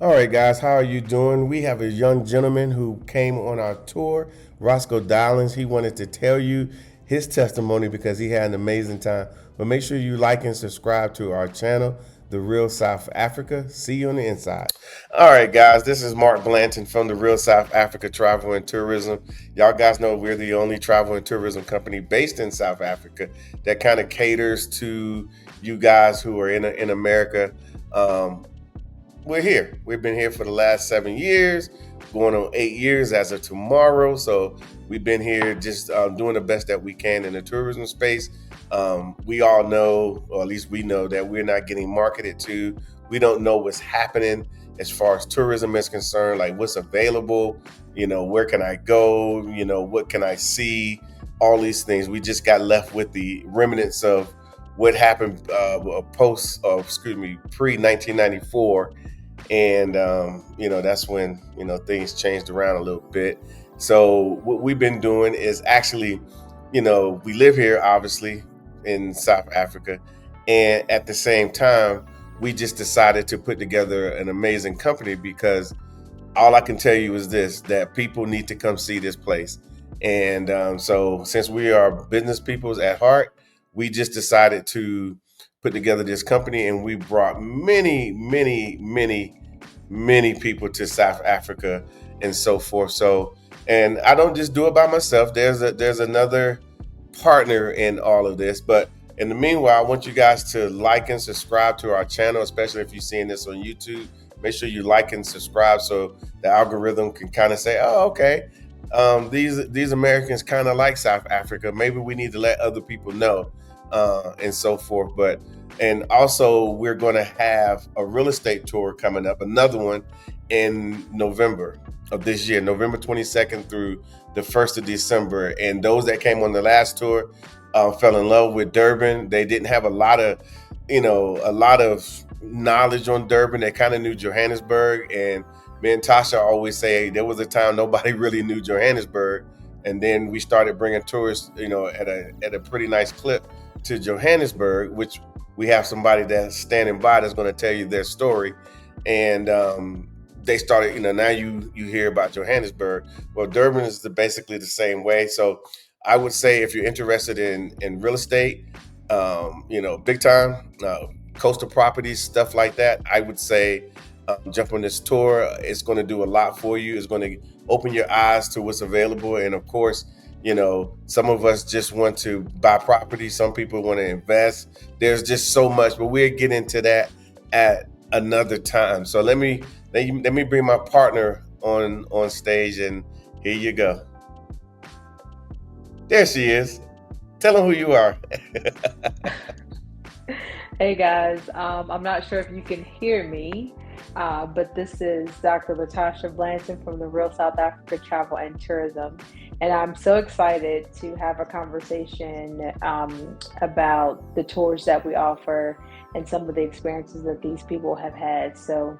All right, guys, how are you doing? We have a young gentleman who came on our tour, Roscoe Dollins. He wanted to tell you his testimony because he had an amazing time. But make sure you like and subscribe to our channel, The Real South Africa. See you on the inside. All right, guys, this is Mark Blandon from The Real South Africa Travel and Tourism. Y'all guys know we're the only travel and tourism company based in South Africa that kind of caters to you guys who are in America. Um, we're here. We've been here for the last 7 years, going on 8 years as of tomorrow. So we've been here just doing the best that we can in the tourism space. We all know, or at least we know, that we're not getting marketed to. We don't know what's happening as far as tourism is concerned, like what's available, where can I go, what can I see, all these things. We just got left with the remnants of what happened pre 1994, and that's when things changed around a little bit. So what we've been doing is actually, we live here obviously in South Africa, and at the same time we just decided to put together an amazing company because all I can tell you is this, that people need to come see this place. And so since we are business peoples at heart, we just decided to put together this company, and we brought many people to South Africa and so forth. So, and I don't just do it by myself. There's another partner in all of this. But in the meanwhile, I want you guys to like and subscribe to our channel, especially if you're seeing this on YouTube. Make sure you like and subscribe so the algorithm can kind of say, oh, okay, these Americans kind of like South Africa. Maybe we need to let other people know, and so forth. And also we're going to have a real estate tour coming up, another one in November of this year, November 22nd through the 1st of December. And those that came on the last tour fell in love with Durban. They didn't have a lot of knowledge on Durban. They kind of knew Johannesburg, and me and Tasha always say there was a time nobody really knew Johannesburg, and then we started bringing tourists, at a pretty nice clip to Johannesburg, which we have somebody that's standing by that's going to tell you their story. And they started, now you hear about Johannesburg. Well, Durban is basically the same way. So I would say if you're interested in real estate, big time, coastal properties, stuff like that, I would say jump on this tour. It's going to do a lot for you. It's going to open your eyes to what's available. And of course, some of us just want to buy property. Some people want to invest. There's just so much, but we'll get into that at another time. So let me bring my partner on stage, and here you go. There she is. Tell them who you are. Hey guys, I'm not sure if you can hear me, but this is Dr. Latasha Blandon from the Real South Africa Travel and Tourism. And I'm so excited to have a conversation about the tours that we offer and some of the experiences that these people have had. So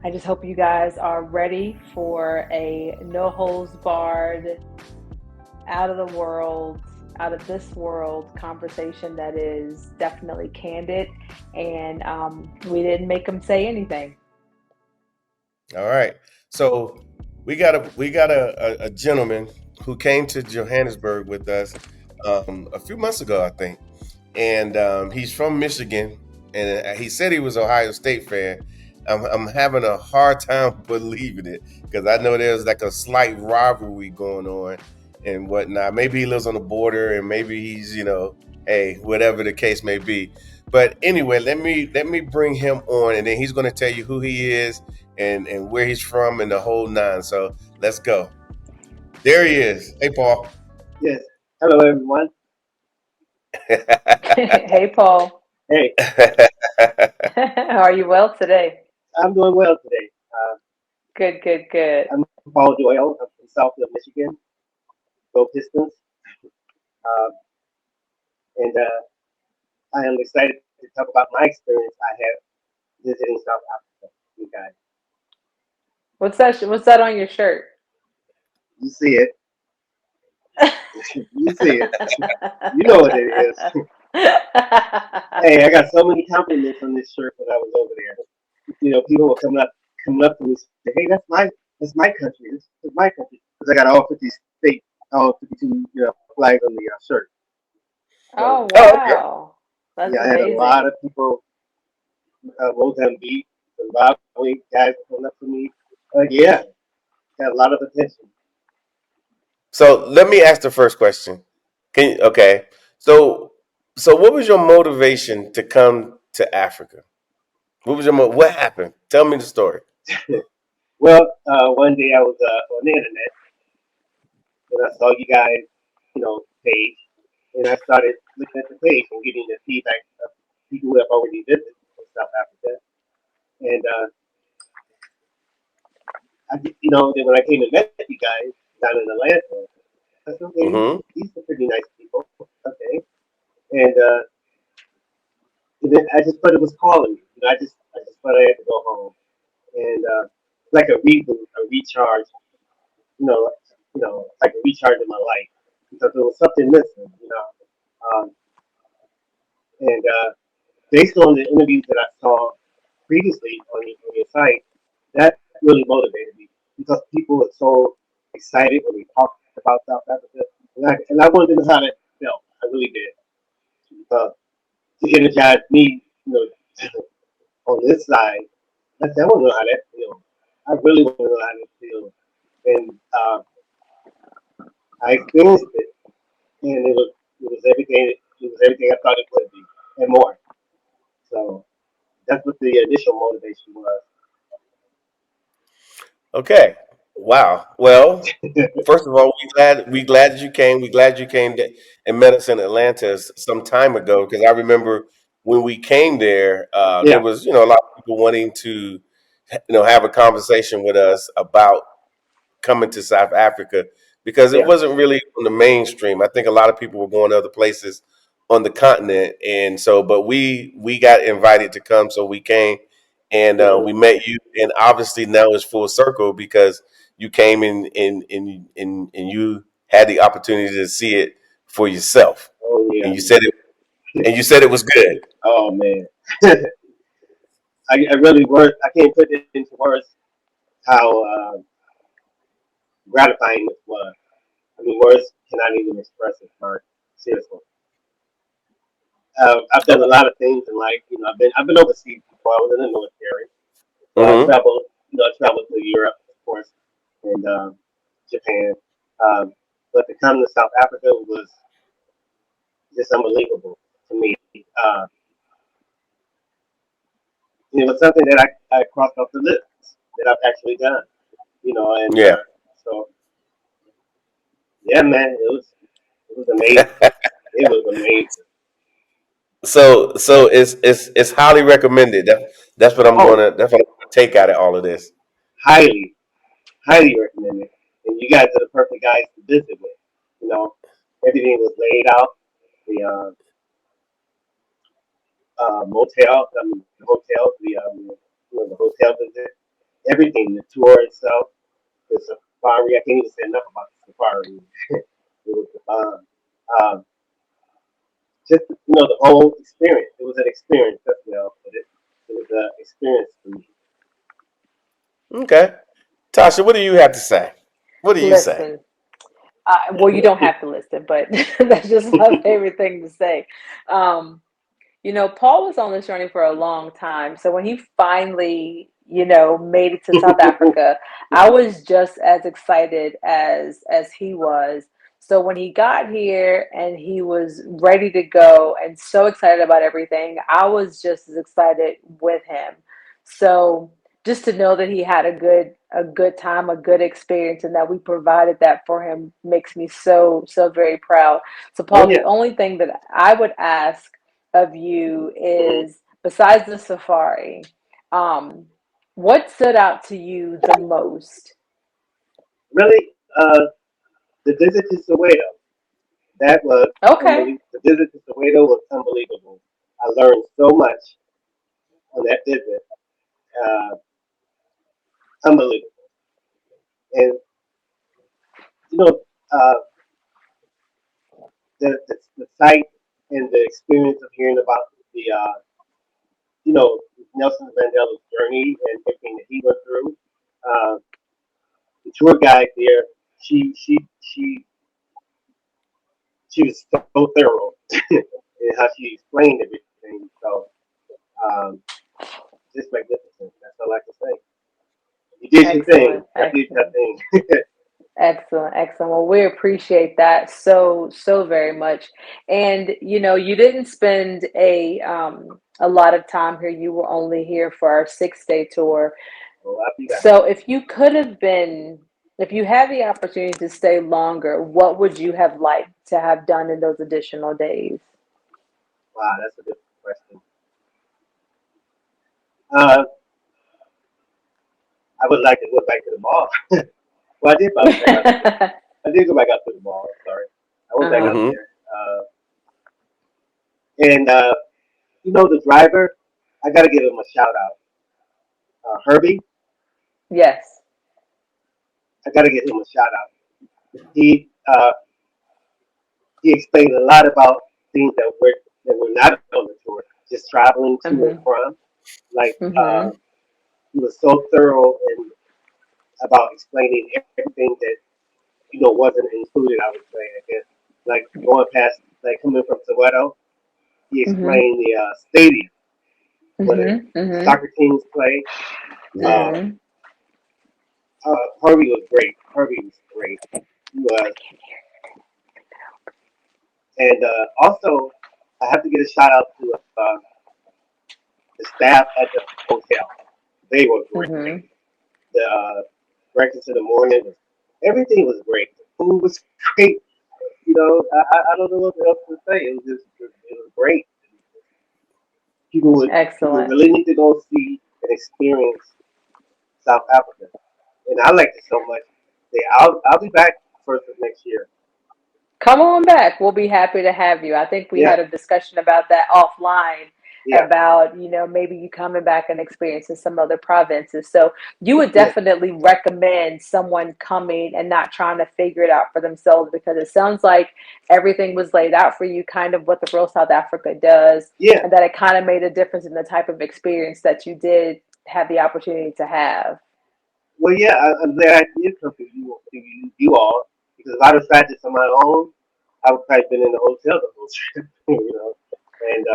I just hope you guys are ready for a no holds barred, out of the world, out of this world conversation that is definitely candid, and we didn't make them say anything. All right. So we got a gentleman who came to Johannesburg with us a few months ago, I think, and he's from Michigan, and he said he was Ohio State fan. I'm having a hard time believing it because I know there's like a slight rivalry going on and whatnot. Maybe he lives on the border, and maybe he's, hey, whatever the case may be. But anyway, let me bring him on, and then he's going to tell you who he is and where he's from and the whole nine. So let's go. There he is. Hey, Paul. Yes. Hello, everyone. Hey, Paul. Hey, Are you well today? I'm doing well today. Good, good, good. I'm Paul Doyle. I'm from Southfield, Michigan. Go Pistons. Uh, and I am excited to talk about my experience I have visiting South Africa. You guys, What's that on your shirt? you see it. You see it. You know what it is. Hey, I got so many compliments on this shirt when I was over there. People were coming up. coming up to me and say, "Hey, that's my country. This is my country." Because I got all 50 states, all 52 flags on the shirt. So Oh, Oh, okay. wow. That's yeah, I had a lot amazing. of people, Mozambique, Zimbabwe guys coming up to me. Yeah, got a lot of attention. So let me ask the first question. Okay. So what was your motivation to come to Africa? What happened? Tell me the story. Well, one day I was on the internet and I saw you guys, page, and I started looking at the page and getting the feedback of people who have already visited South Africa. And then when I came and met you guys down in Atlanta, I said, okay, Mm-hmm. these are pretty nice people. Okay. And, and then I just thought it was calling me. I just thought I had to go home. And like a reboot, a recharge, like a recharge in my life because there was something missing. And based on the interviews that I saw previously on your site, that really motivated me because people were so excited when we talked about South Africa, and I wanted to know how that felt. I really did to energize me, on this side. I said, I want to know how that feels. I really want to know how that feels, and I experienced it, and it was everything I thought it would be, and more. So that's what the initial motivation was. Okay. Wow. Well, first of all, we glad that you came. We glad you came and met us in Atlanta some time ago because I remember when we came there, there Yeah. was a lot of people wanting to have a conversation with us about coming to South Africa because it Yeah. wasn't really on the mainstream. I think a lot of people were going to other places on the continent, and so but we got invited to come, so we came and Hmm. we met you, and obviously now it's full circle because you came in and you had the opportunity to see it for yourself, Oh yeah, and man. you said it was good. Oh man. I really I can't put it into words how gratifying this was. I mean, words cannot even express it, Mark. Seriously. I've done a Okay. lot of things in life. I've been overseas before. I was in the military, so I Mm-hmm. traveled. I traveled to Europe, of course, and Japan. Um, but to come to South Africa was just unbelievable to me. It was something that I crossed off the list that I've actually done. And Yeah. so yeah, man, it was amazing. It was amazing. So it's highly recommended. That's what I'm Oh, gonna take out of all of this. highly, highly recommended. And you guys are the perfect guys to visit with. You know, everything was laid out. The the hotels, the hotel visit, everything, the tour itself, the safari. I can't even say enough about the safari. It was just the whole experience. It was an experience. That's what I'll put it. It was an experience for me. Okay, Tasha, what do you have to say? What do you say? Listen, well, you don't have to listen, but that's just my favorite thing to say. Um, Paul was on this journey for a long time. So when he finally, made it to South Africa, I was just as excited as he was. So when he got here and he was ready to go and so excited about everything, I was just as excited with him. So just to know that he had a good time, a good experience, and that we provided that for him makes me so very proud. So Oh Paul, the yeah. only thing that I would ask of you Mhm. is besides the safari, um, what stood out to you the most? Really, the visit to Soweto, that was Okay. unbelievable. The visit to Soweto was unbelievable. I learned so much on that visit. Uh, Unbelievable. And, you know, uh, the sight and the experience of hearing about the, Nelson Mandela's journey and everything that he went through tour guide there, she she she she was so thorough in how she explained everything. So um, just magnificent. That's all I can say. You did your thing. Excellent, I did your excellent. thing. Excellent, excellent. Well, we appreciate that so, so very much. And you didn't spend a lot of time here. You were only here for our 6-day tour. So I'll be back. So if you had the opportunity to stay longer, what would you have liked to have done in those additional days? Wow, that's a good question. Uh, I would like to go back to the mall. Well, I did go back out. I did go back out to the mall. Sorry, I went back Uh-huh. out Mm-hmm. there. And the driver, I got to give him a shout out. Herbie, Yes. I got to give him a shout out. He uh, he explained a lot about things that were not on the tour, just traveling to and Mm-hmm. from. Like Mm-hmm. he was so thorough and about explaining everything that wasn't included. I would say, I guess, like going past, like coming from Soweto, he Mm-hmm. explained the stadium where the Mm-hmm. Mm-hmm. soccer teams play. Uh, Mm-hmm. Harvey was great. Harvey was great. He was, and also I have to get a shout out to the staff at the hotel. They were great. Mm-hmm. The breakfast in the morning was everything was great. The food was great. I don't know what else to say. It was great. People Excellent. really need to go see and experience South Africa, and I liked it so much. I'll be back first of next year. Come on back. We'll be happy to have you. I think we Yeah, had a discussion about that offline yeah, about, maybe you coming back and experiencing some other provinces. So you would yeah, definitely recommend someone coming and not trying to figure it out for themselves, because it sounds like everything was laid out for you, kind of what the Real South Africa does, yeah. and that it kind of made a difference in the type of experience that you did have the opportunity to have. Well, yeah, I'm glad I did come to you all because if I'd have tried this on my own, I would probably been in the hotel the whole trip, and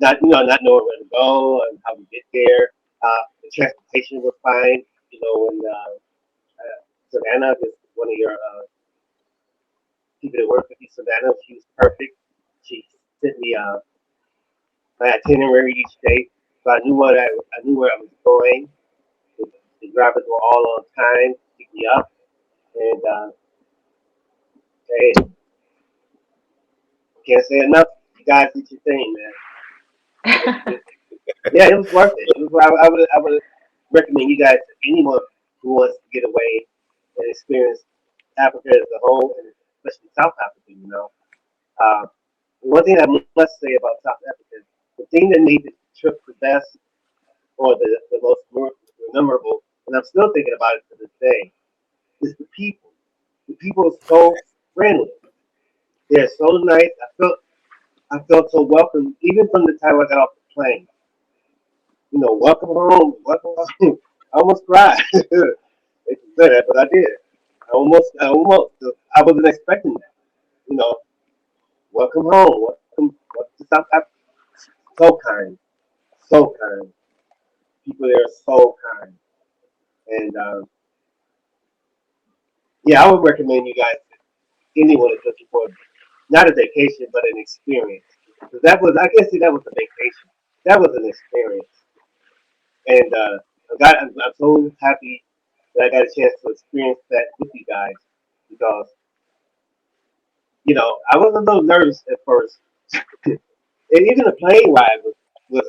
not knowing where to go and how to get there. The transportation was fine. When Savannah is one of your people that work with you, Savannah, she was perfect. She sent me my itinerary each day, so I knew where I was going. The, the drivers were all on time to pick me up, and hey, can't say enough. You guys did your thing, man. Yeah, it was worth it. It was, I would recommend you guys to anyone who wants to get away and experience Africa as a whole, and especially South Africa. Uh, one thing I must say about South Africa, the thing that made the trip the best or the most memorable, and I'm still thinking about it to this day, is the people. The people are so friendly. They're so nice. I felt so welcome, even from the time I got off the plane. Welcome home, welcome home. I almost cried. I hate to say that, but I did. I almost, I wasn't expecting that. You know, welcome home, welcome to South Africa. So kind, so kind. People there are so kind, and yeah, I would recommend you guys to anyone that's looking for not a vacation, but an experience. 'Cause that was, I guess, see, that was a vacation. That was an experience, and I'm so happy that I got a chance to experience that with you guys because I was a little nervous at first, and even the plane ride was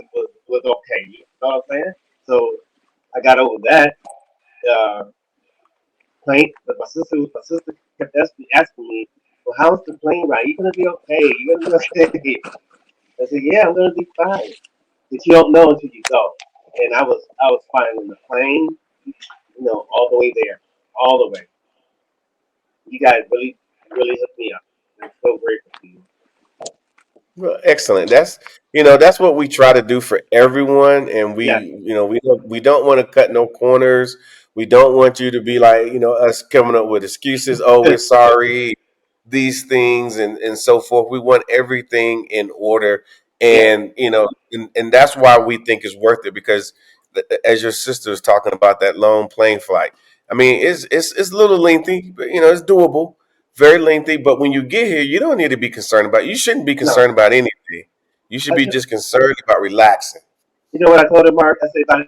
okay. You know what I'm saying? So I got over that. Uh, but my sister kept asking me, "Well, how's the plane ride? You gonna be okay? You gonna be okay?" I said, "Yeah, I'm gonna be fine." But you don't know until you go. And I was fine on the plane, all the way there, all the way. You guys really, really hooked me up. I'm so grateful to you. Well, excellent. That's what we try to do for everyone, and Yeah, we don't want to cut no corners. We don't want you to be like, us coming up with excuses. Oh, we're sorry, these things and so forth. We want everything in order. Yeah. And, and that's why we think it's worth it because as your sister was talking about that long plane flight, I mean, it's a little lengthy, but it's doable, very lengthy. But when you get here, you don't need to be concerned about. You shouldn't be No. concerned about anything. You should I, be just concerned about relaxing. you know what I told him, Mark? I said,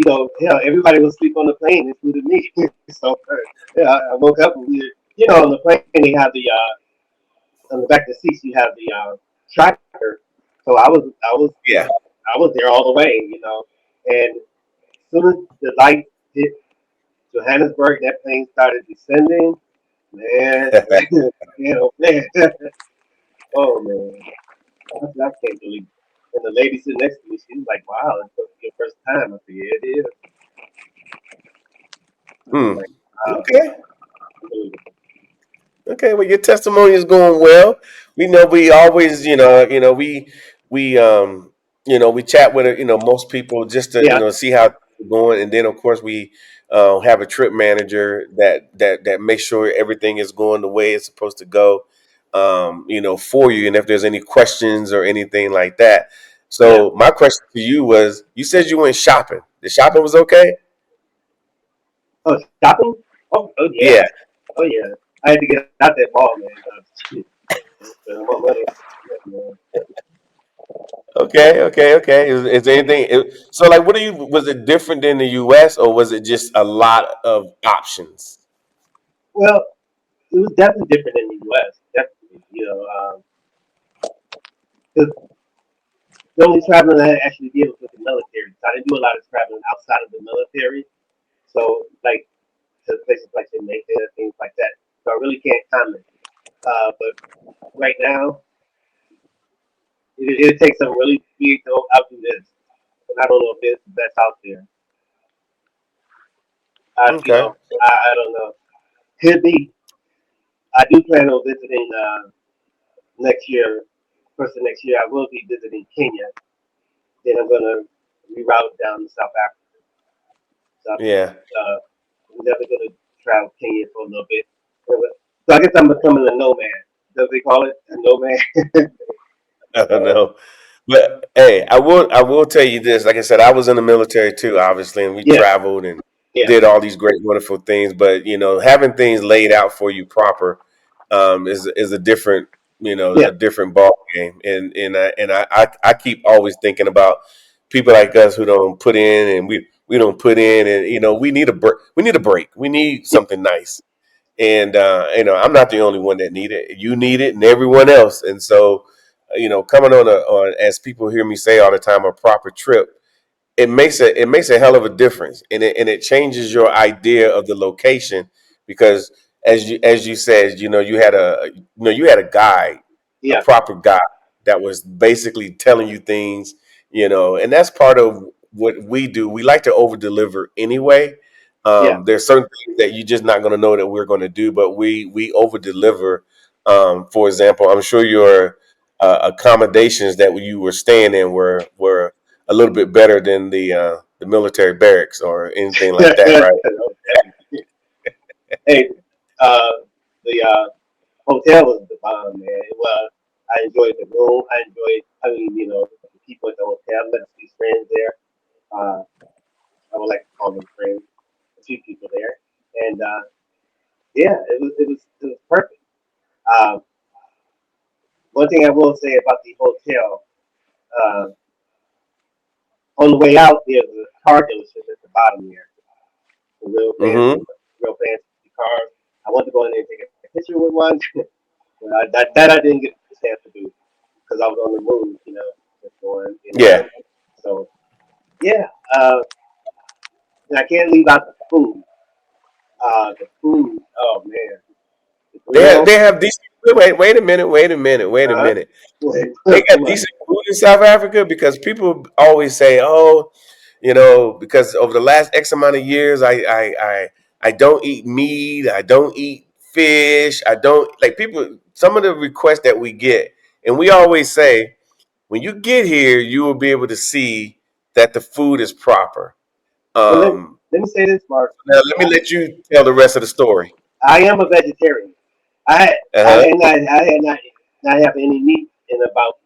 hell, everybody was asleep on the plane, including me. So yeah, I woke up and on the plane they have on the back of the seats you have the tracker. So Yeah. I was there all the way, and as soon as the light hit Johannesburg, that plane started descending. Man, man. Oh man, I can't believe it. And the lady sitting next to me, she was like, "Wow, it's supposed to be your first time." I said, "Yeah, it is." I was Hmm. like, "Wow, Okay. unbelievable." Okay, well, your testimony is going well. We know we always, we chat with most people just to Yeah, see how it's going, and then of course we have a trip manager that makes sure everything is going the way it's supposed to go, for you, and if there's any questions or anything like that. yeah. So my question to you was, you said you went shopping. The shopping was okay? Oh, shopping? Oh yeah, Yeah. oh yeah. I had to get out that mall, man. Shit, spend more money. Yeah, man. Okay. Is there anything? So, like, what do you? Was it different than the U.S. or was it just a lot of options? Well, it was definitely different in the U.S. Definitely, 'cause the only traveling I actually did was with the military. So I didn't do a lot of traveling outside of the military. So, like to places like Jamaica, things like that. So I really can't comment. But right now, it takes some really big to outdo this. And I don't know if that's out there. Okay. I don't know. Could be. I do plan on visiting next year. First of next year, I will be visiting Kenya. Then I'm gonna reroute down to South Africa. So Yeah. I'm definitely gonna travel Kenya for a little bit. So I guess I'm becoming a nomad. Does they call it a nomad? I don't uh, know. But hey, I will tell you this. Like I said, I was in the military too, obviously, and we yeah, traveled and yeah, did all these great, wonderful things. But having things laid out for you proper is a different yeah, a different ball game. And I keep always thinking about people like us who don't put in and we don't put in and we need a break. We need a break. We need yeah, something nice. And I'm not the only one that need it. You need it, and everyone else. And so, coming on as people hear me say all the time, a proper trip, it makes a hell of a difference, and it changes your idea of the location because as you said, you had a guide, a yeah, proper guide that was basically telling you things, and that's part of what we do. We like to over deliver anyway. yeah, There's certain things that you're just not going to know that we're going to do, but we over deliver. For example, I'm sure your accommodations that you were staying in were a little bit better than the military barracks or anything like that, right? okay. Hey, uh, the hotel was the bomb, man. It was. I enjoyed the room. I mean, the people at the hotel. I met a few friends there. I would like to call them friends. A few people there, and yeah, it was perfect. Um, one thing I will say about the hotel, uh, on the way out, there's a car dealership at the bottom there. The Mm-hmm. real fancy cars. I wanted to go in there and take a picture with one. But that I didn't get the chance to do because I was on the move, just going, Yeah, So yeah, and I can't leave out the food. The food, oh man, the they grill. they have decent. Wait a minute. Wait a Uh, minute. wait, They got come on. decent food in South Africa because people always say, "Oh, because over the last X amount of years, I don't eat meat, I don't eat fish, I don't like people." Some of the requests that we get, and we always say, when you get here, you will be able to see that the food is proper. Well, let, Um, let me say this, Mark. Now let me let you tell the rest of the story. I am a vegetarian. Uh I huh. had not have any meat in about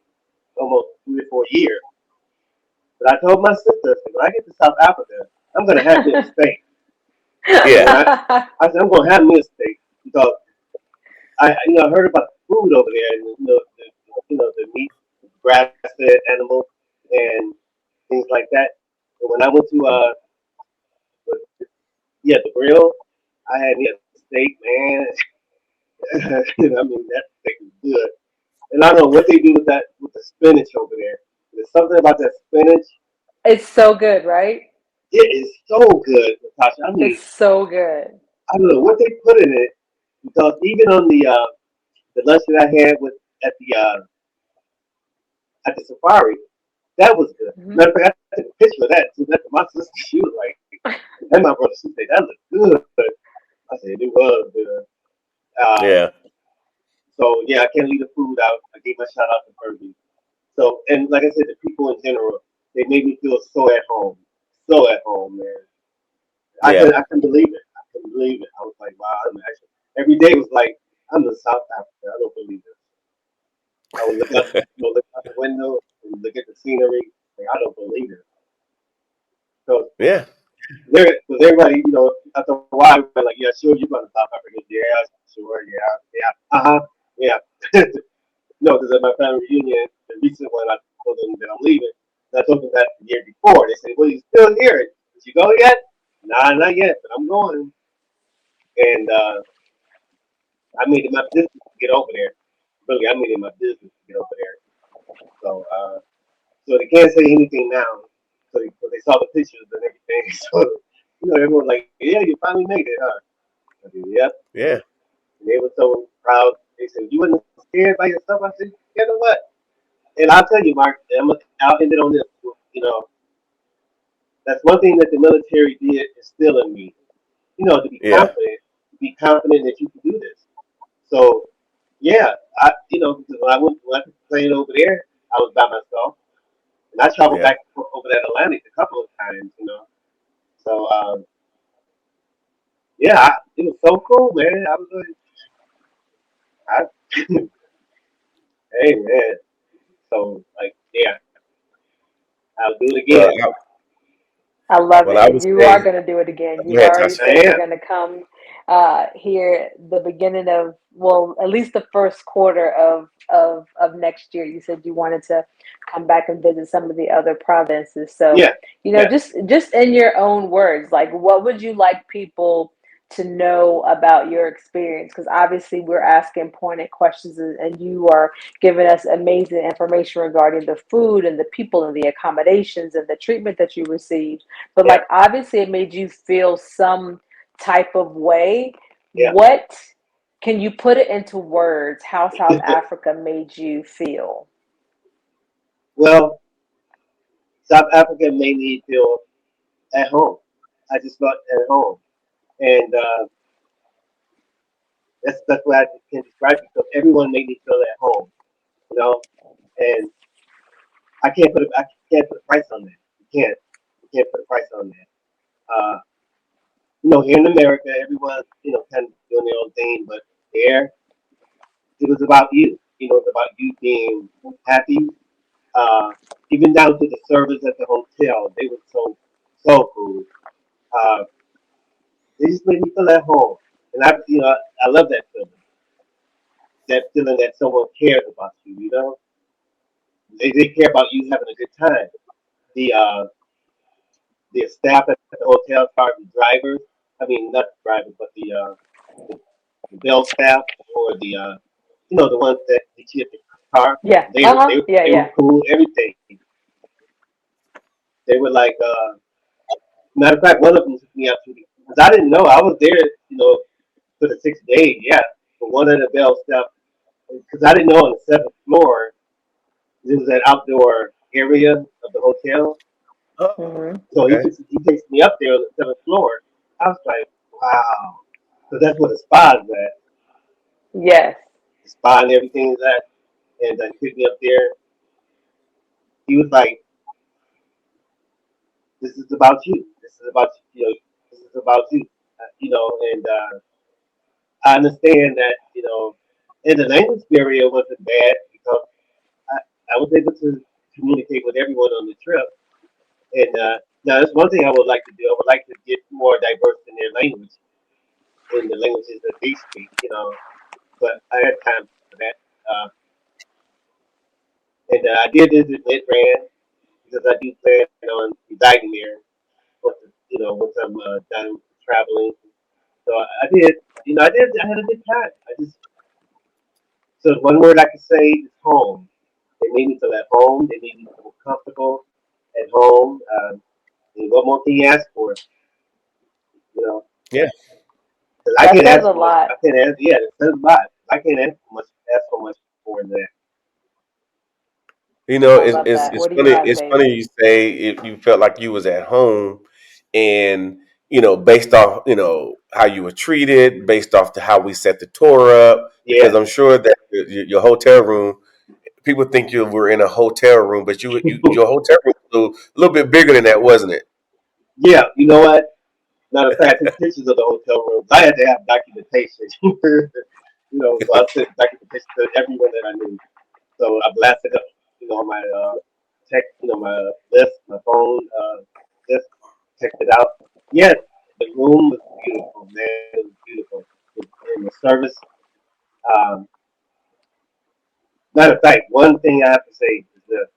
almost 3 or 4 years. But I told my sister, I said, when I get to South Africa, I'm gonna have me a steak. Yeah. And I said, I'm gonna have me a steak because I heard about the food over there, and the meat, grass fed animals, and things like that. And when I went to yeah, the grill, I had me a steak, man. I mean, that steak was good. And I don't know what they do with the spinach over there. There's something about that spinach. It's so good, right? It is so good, Natasha. I It's mean, so good. I don't know what they put in it because even on the lunch that I had with at the safari, that was good. Mhm. Matter of fact, I took a picture of that too. That's my sister. She was like, and my brother, she said that looked good. I said it was good. Um, Yeah. so yeah, I can't leave the food out. I gave my shout out to Kirby. So and like I said, the people in general, they made me feel so at home, man. Yeah. I couldn't believe it. I couldn't believe it. I was like, wow. I'm actually, every day was like, I'm in South Africa. I don't believe this. I would look out the window and look at the scenery. Like, I don't believe it. So Yeah. because everybody, after a while, we're like, yeah, sure, you're going to South Africa. Yeah, sure, yeah, yeah. No, because at my family reunion, the recent one, I told them that I'm leaving. And I told them that the year before. They said, well, you still here? Did you go yet? Nah, not yet, but I'm going. And I made it my business to get over there. Really, I made it my business to get over there. So, so they can't say anything now. So they saw the pictures and everything. So, everyone's like, yeah, you finally made it, huh? I said, yep. Yeah. And they were so proud. They said, you wasn't scared by yourself? I said, you know what? And I'll tell you, Mark, I'll end it on this. You know, that's one thing that the military did instill in me. To Yeah. be confident that you can do this. So, yeah, because when I took the plane over there, I was by myself, and I traveled Yeah. back over that Atlantic a couple of times. So yeah, it was so cool, man. I was like, hey, man. So like, yeah, I'll do it Well, again. I love well, it. I And would you are say, going to do it again. go You've ahead, already Tasha. I said you're am. going to come here the beginning of, well, at least the first quarter of next year. You said you wanted to come back and visit some of the other provinces. So, Yeah, yeah, just in your own words, like what would you like people to know about your experience? Because obviously we're asking pointed questions and you are giving us amazing information regarding the food and the people and the accommodations and the treatment that you received. But yeah, like obviously it made you feel some type of way. yeah. What can you put it into words how South Africa made you feel? Well, South Africa made me feel at home. I just felt at home, and that's what I can describe it because everyone made me feel at home. You know, and I can't put a price on that. You can't put a price on that. Here in America, everyone kind of doing their own thing, but there it was about you. It's about you being happy. Uh, Even down to the service at the hotel, they were so cool. Uh, they just made me feel at home, and I love that feeling that someone cares about you. They care about you having a good time. The uh, the staff at the hotel, as far as the drivers, I mean not the drivers, but the, the bell staff or the ones that get you at the car. Yeah. They were Uh-huh. they, Yeah, they were yeah. cool. Everything. They were like, matter of fact, one of them took me out to because I didn't know I was there, for the 6 days. Yeah, for one of the bell staff because I didn't know on the seventh floor there was that outdoor area of the hotel. Oh, Mm-hmm. So okay. he takes me up there on the seventh floor. I was like, wow, because that's where the spa is at. Yes. The spa and everything is at, and he picked me up there. He was like, "This is about you. This is about you. about you, and I understand that, and the language barrier wasn't bad because I, I was able to communicate with everyone on the trip. And now, that's one thing I would like to do. I would like to get more diverse in their language, in the languages that they speak, but I had time for that. And I did visit Midrand because I do plan on residing there once I'm done traveling. So I did, I had a good time. So one word I could say is home. They made me feel at home. They made me feel comfortable at home. And what more can you ask for? You know, Yeah. 'cause I That can't says ask a for much. lot. I can't ask. Yeah, it says a lot. I can't ask for much more than that. You know, I love that. it's What do you funny. have, It's Dave? funny you say you felt like you was at home, and based off how you were treated, based off to how we set the tour up. Because Yeah, I'm sure that your hotel room, people think you were in a hotel room, but your hotel room was a little bit bigger than that, wasn't it? yeah. You know what? Matter of fact, I took pictures of the hotel rooms. I had to have documentation. So I took documentation to everyone that I knew. So I blasted up, on my my list, my phone list, checked it out. Yes, the room was beautiful, man. It was beautiful. And the service. Um, Matter of fact, one thing I have to say is this.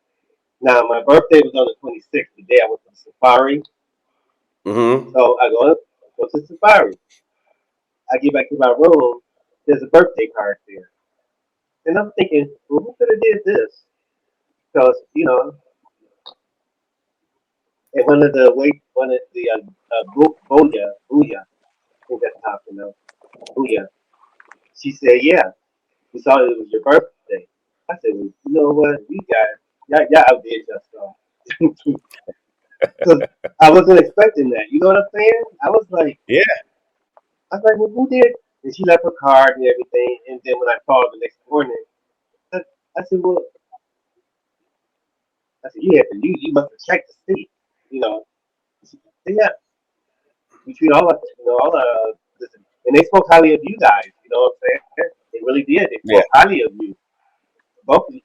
Now, my birthday was on the 26th, the day I went to the safari. Mm-hmm. So I go to the safari. I get back to my room. There's a birthday card there. And I'm thinking, well, who could have did this? Because, and one of the Booyah, I think that's how you know, Booyah. She said, yeah, we saw it was your birthday. I said, well, you know what, you guys, y'all outdid yourself. Because I wasn't expecting that. You know what I'm saying? Yeah. I was like, well, who did? And she left her card and everything. And then when I called the next morning, I, I said, well, you must have checked to see, you know. She said, yeah, we treat and they spoke highly of you guys. You know what I'm saying? They really did. They Yeah. spoke highly of you. Both, at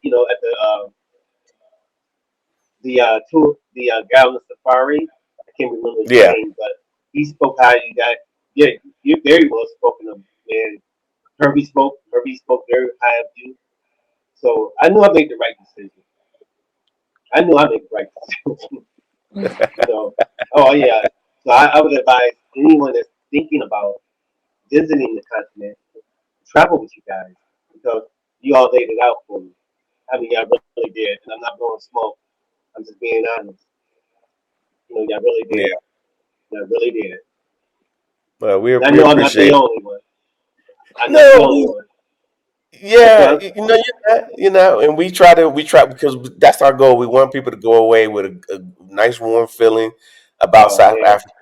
the guy on the safari. I can't remember his Yeah. name, but he spoke highly of you guys. Yeah, you're very well spoken of, man. Herbie spoke very high of you. So I knew I made the right decision. I knew I made the right decision. you know. Oh yeah. So I would advise anyone that's thinking about visiting the continent, travel with you guys because you all laid it out for me. I mean, y'all really did, and I'm not blowing smoke. I'm just being honest. Y'all really Yeah. did. Y'all really did. Well, And I we know I'm not the appreciate it. only one. I'm not the only No, one. yeah, So and we try because that's our goal. We want people to go away with a nice warm feeling about oh South man, Africa.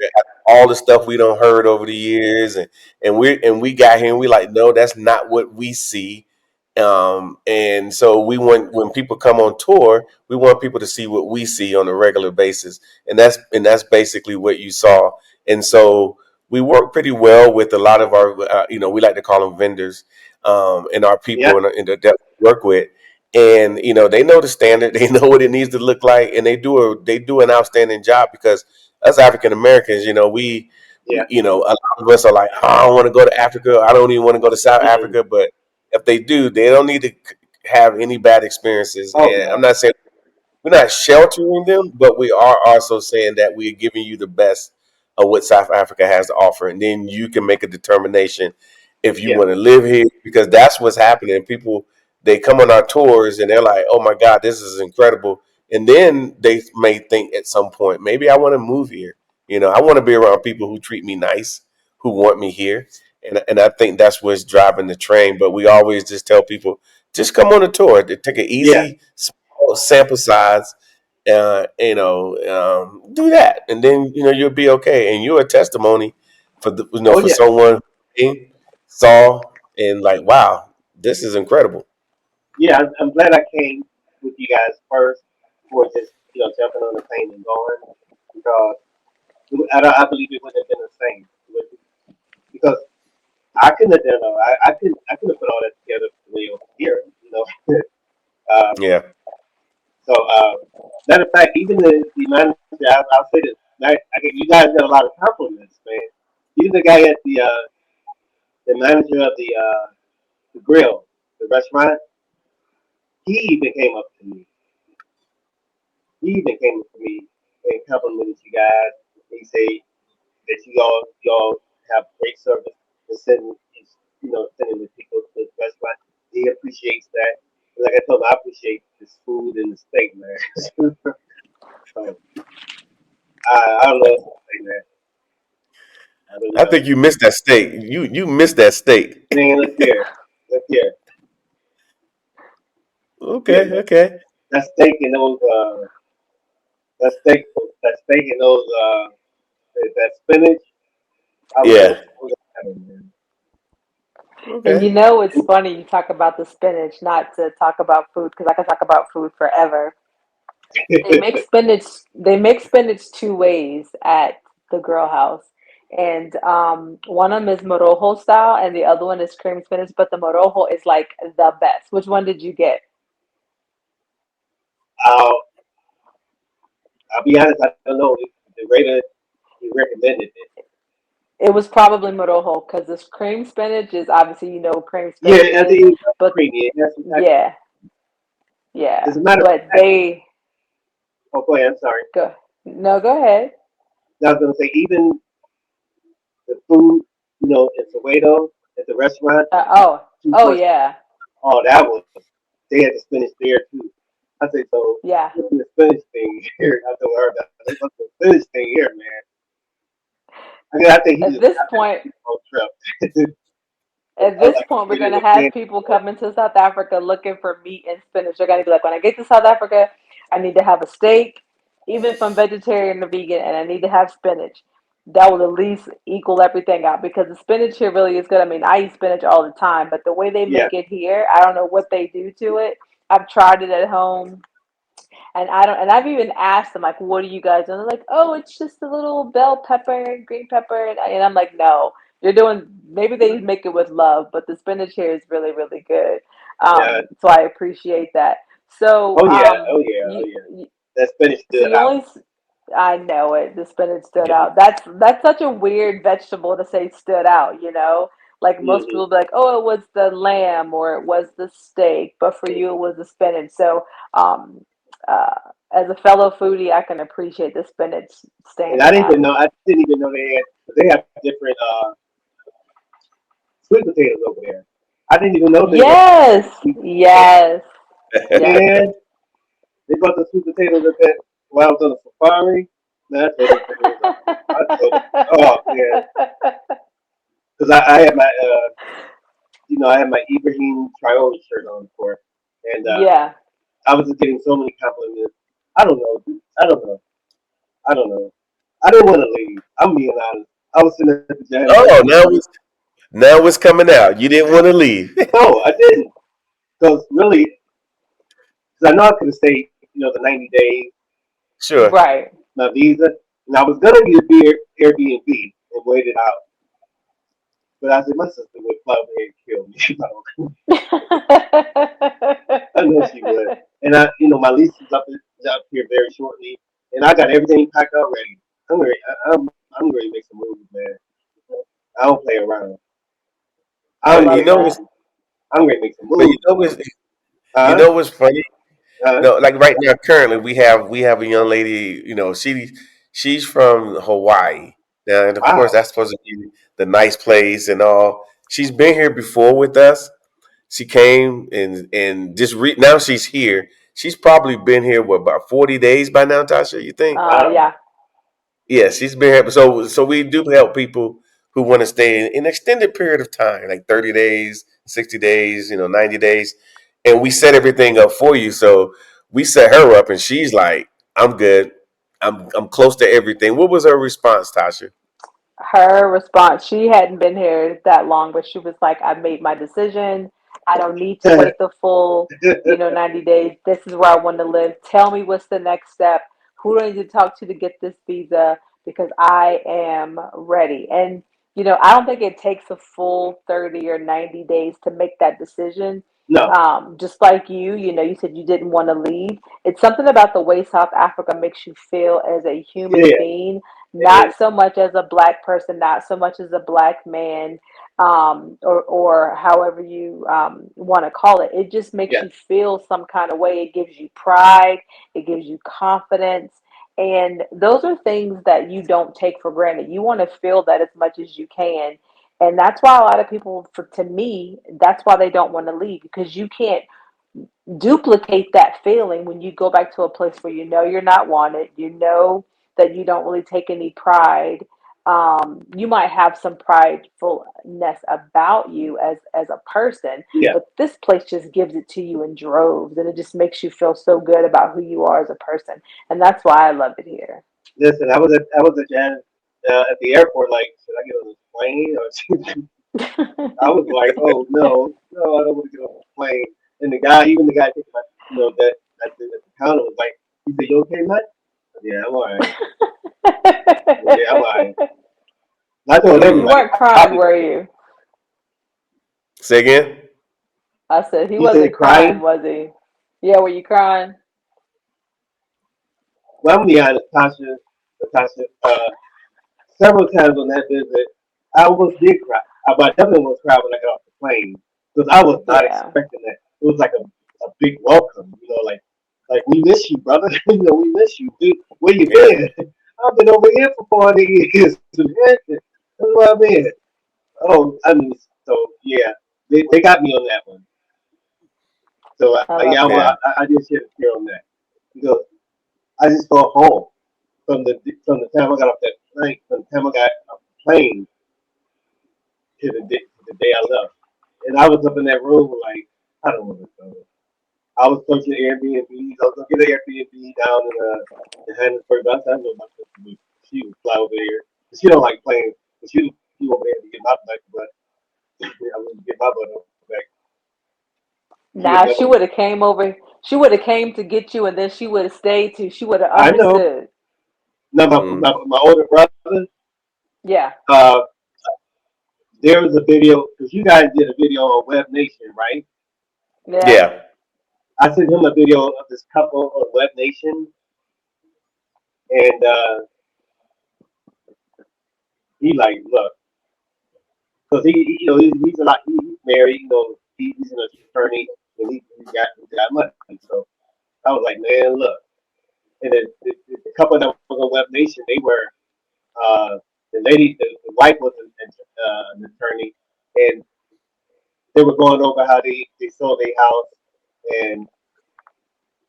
All the stuff we don't heard over the years, and we got here and we like, no, that's not what we see. And so we want when people come on tour, we want people to see what we see on a regular basis, and that's basically what you saw. And so we work pretty well with a lot of our, we like to call them vendors, and our yeah, people in the depth we work with. And they know the standard, they know what it needs to look like, and they do an outstanding job because us African Americans, yeah, a lot of us are like, oh, I don't want to go to Africa, I don't even want to go to South mm-mm. Africa, but if they do, they don't need to have any bad experiences. Oh And I'm no, not saying we're not sheltering them, but we are also saying that we're giving you the best of what South Africa has to offer, and then you can make a determination if you yeah, want to live here, because that's what's happening. People, they come on our tours and they're like, "Oh my God, this is incredible," and then they may think at some point, maybe I want to move here. I want to be around people who treat me nice, who want me here, and I think that's what's driving the train. But we always just tell people, just come on a tour, take an yeah. easy sample size, do that, and then you'll be okay, and you're a testimony for Oh for yeah, someone who saw and like, wow, this is incredible. yeah. I'm glad I came with you guys first before just jumping on the plane and going because I believe it wouldn't have been the same. Because I couldn't have done all. I couldn't have put all that together way over here. Uh, Yeah. so matter of fact, even the manager, I'll say this. You guys got a lot of compliments, man. Even the guy at the manager of the grill, the restaurant, he even came up to me. He even came up to me and complimented you guys. He said that y'all have great service and sending the people to the restaurant. He appreciates that. Like I told him, I appreciate this food and the steak, man. So I don't know what to say, man. I really I don't. think you missed that steak. You missed that steak. Man, look here, look here, Okay, man. okay. That steak and those that steak and those that spinach. I was Yeah. over heaven, man. And Okay. you know, it's funny you talk about the spinach, not to talk about food, because I can talk about food forever. They make spinach. They make spinach two ways at the Grill House, and one of them is morojo style, and the other one is cream spinach. But the morojo is like the best. Which one did you get? I'll I'll be honest. I don't know. The rater he recommended it. It was probably morojo because this cream spinach is obviously cream Yeah, spinach I is, think it's but creamy. It has some type of. yeah, As yeah. a matter of But fact, they oh, go ahead. I'm sorry. go no, go ahead. I was gonna say even the food, in Soweto at the restaurant, Oh, two oh course. yeah, Oh, that was they had the spinach there too. I said so. yeah. What's the spinach thing here? I told her that. I said, what's the spinach thing here, man? I think he At just this got that point, on trip. At I was this like, point, we're get it gonna again. have people coming to South Africa looking for meat and spinach. They're gonna be like, when I get to South Africa, I need to have a steak, even if I'm vegetarian or vegan, and I need to have spinach. That will at least equal everything out because the spinach here really is good. I mean, I eat spinach all the time, but the way they Yeah, make it here, I don't know what they do to it. I've tried it at home. And I don't, and I've even asked them like, "What do you guys?" And they're like, "Oh, it's just a little bell pepper, green pepper," and I'm like, "No, you're doing." Maybe they make it with love, but the spinach here is really, really good. yeah. So I appreciate that. So Oh yeah, oh yeah, oh yeah. That spinach so stood you out. only, I know it. The spinach stood Yeah. out. That's such a weird vegetable to say stood out. Like most Hmm. people be like, "Oh, it was the lamb or it was the steak," but for you, it was the spinach. So, um, uh, as a fellow foodie, I can appreciate the spinach And I standing didn't even out. know. I didn't even know they have different sweet potatoes over there. I didn't even know they had Yes, sweet potatoes. yes, yes. Man, they brought the sweet potatoes up there while I was on the safari. Man, I told them fingers off. I told them, oh man, because I had my I had my Ibrahim Traore shirt on, of course, and Yeah. I was just getting so many compliments. I don't know. I don't know. I don't know. I didn't want to leave. I'm being honest. I was sitting at the jam like, Oh, now it's coming out. You didn't want to leave. no, I didn't. Because really, because I know I could have stayed, the 90 days, Sure. Right. my visa, and I was gonna get a Airbnb and wait it out. But I said my sister would fly over here and kill me. I know she would. And my lease is up here very shortly, and I got everything packed out ready. I'm ready. I'm ready to make some moves, man. I don't play around. I I'm But you love ready. know what's that. I'm ready to make some but you moves. know what's you Huh? know what's funny? Huh? No, like right now, currently we have a young lady. She's from Hawaii now, and of course Wow. that's supposed to be the nice place and all. She's been here before with us. She came and just now she's here. She's probably been here what about 40 days by now, Tasha? You think? Wow. Yeah. Yeah, she's been here. So we do help people who want to stay in an extended period of time, like 30 days, 60 days, 90 days. And we set everything up for you. So we set her up and she's like, I'm good. I'm close to everything. What was her response, Tasha? Her response, she hadn't been here that long, but she was like, I made my decision. I don't need to wait the full, 90 days. This is where I want to live. Tell me what's the next step. Who do I need to talk to get this visa? because I am ready. And, I don't think it takes a full 30 or 90 days to make that decision. No, Just like you said you didn't want to leave. It's something about the way South Africa makes you feel as a it human is. being, It not is. so much as a black person, not so much as a black man, or however you want to call it. It just makes Yeah. you feel some kind of way. It gives you pride, it gives you confidence. And those are things that you don't take for granted. You want to feel that as much as you can. And that's why a lot of people, to me, that's why they don't want to leave, because you can't duplicate that feeling when you go back to a place where you're not wanted, that you don't really take any pride. You might have some pridefulness about you as a person, Yeah. but this place just gives it to you in droves, and it just makes you feel so good about who you are as a person, and that's why I love it here. Listen, I was at Jan at the airport. Like, should I get on this plane? Or I was like, oh no, no, I don't want to get on the plane. And even the guy taking my, that at the counter was like, he said, "You okay, man?" Yeah, I'm alright. Yeah, I'm alright. I told You Mm. everybody, weren't I'll crying, be were okay. you? Say again. I said he You said wasn't crying, crying? was he? Yeah, were you crying? Well, I'm gonna be honest, Tasha. Several times on that visit, I almost did cry. But I definitely almost cried when I got off the plane because I was not Yeah. expecting that. It was like a big welcome, like we miss you, brother. We miss you, dude. Where you Yeah. been? I've been over here for 40 years. That's where I've been. Oh, I mean, so yeah, they got me on that one. So I yeah, love Yeah. that. I just shed a tear on that because I just felt home from the time I got off that plane, from the time I got off the plane to the day I left. And I was up in that room like, I don't want to go. I was searching Airbnb. I was gonna get an Airbnb down in Johannesburg. But I said, I know my sister she would fly over here. She don't like planes. But she over there to get my butt, but I wouldn't get my butt over back. She would Nah, never. she would have came to get you, and then she would have stayed too. She would have I know. understood. No, Mm. my older brother. Yeah. Uh, there was a video because you guys did a video on Web Nation, right? Yeah. Yeah. I sent him a video of this couple on Web Nation, and he like, look, because he's a lot. He's married. He's an attorney, and he got money. So I was like, man, look. And the couple that was on Web Nation, they were the lady, the wife was an attorney, and they were going over how they sold their house, and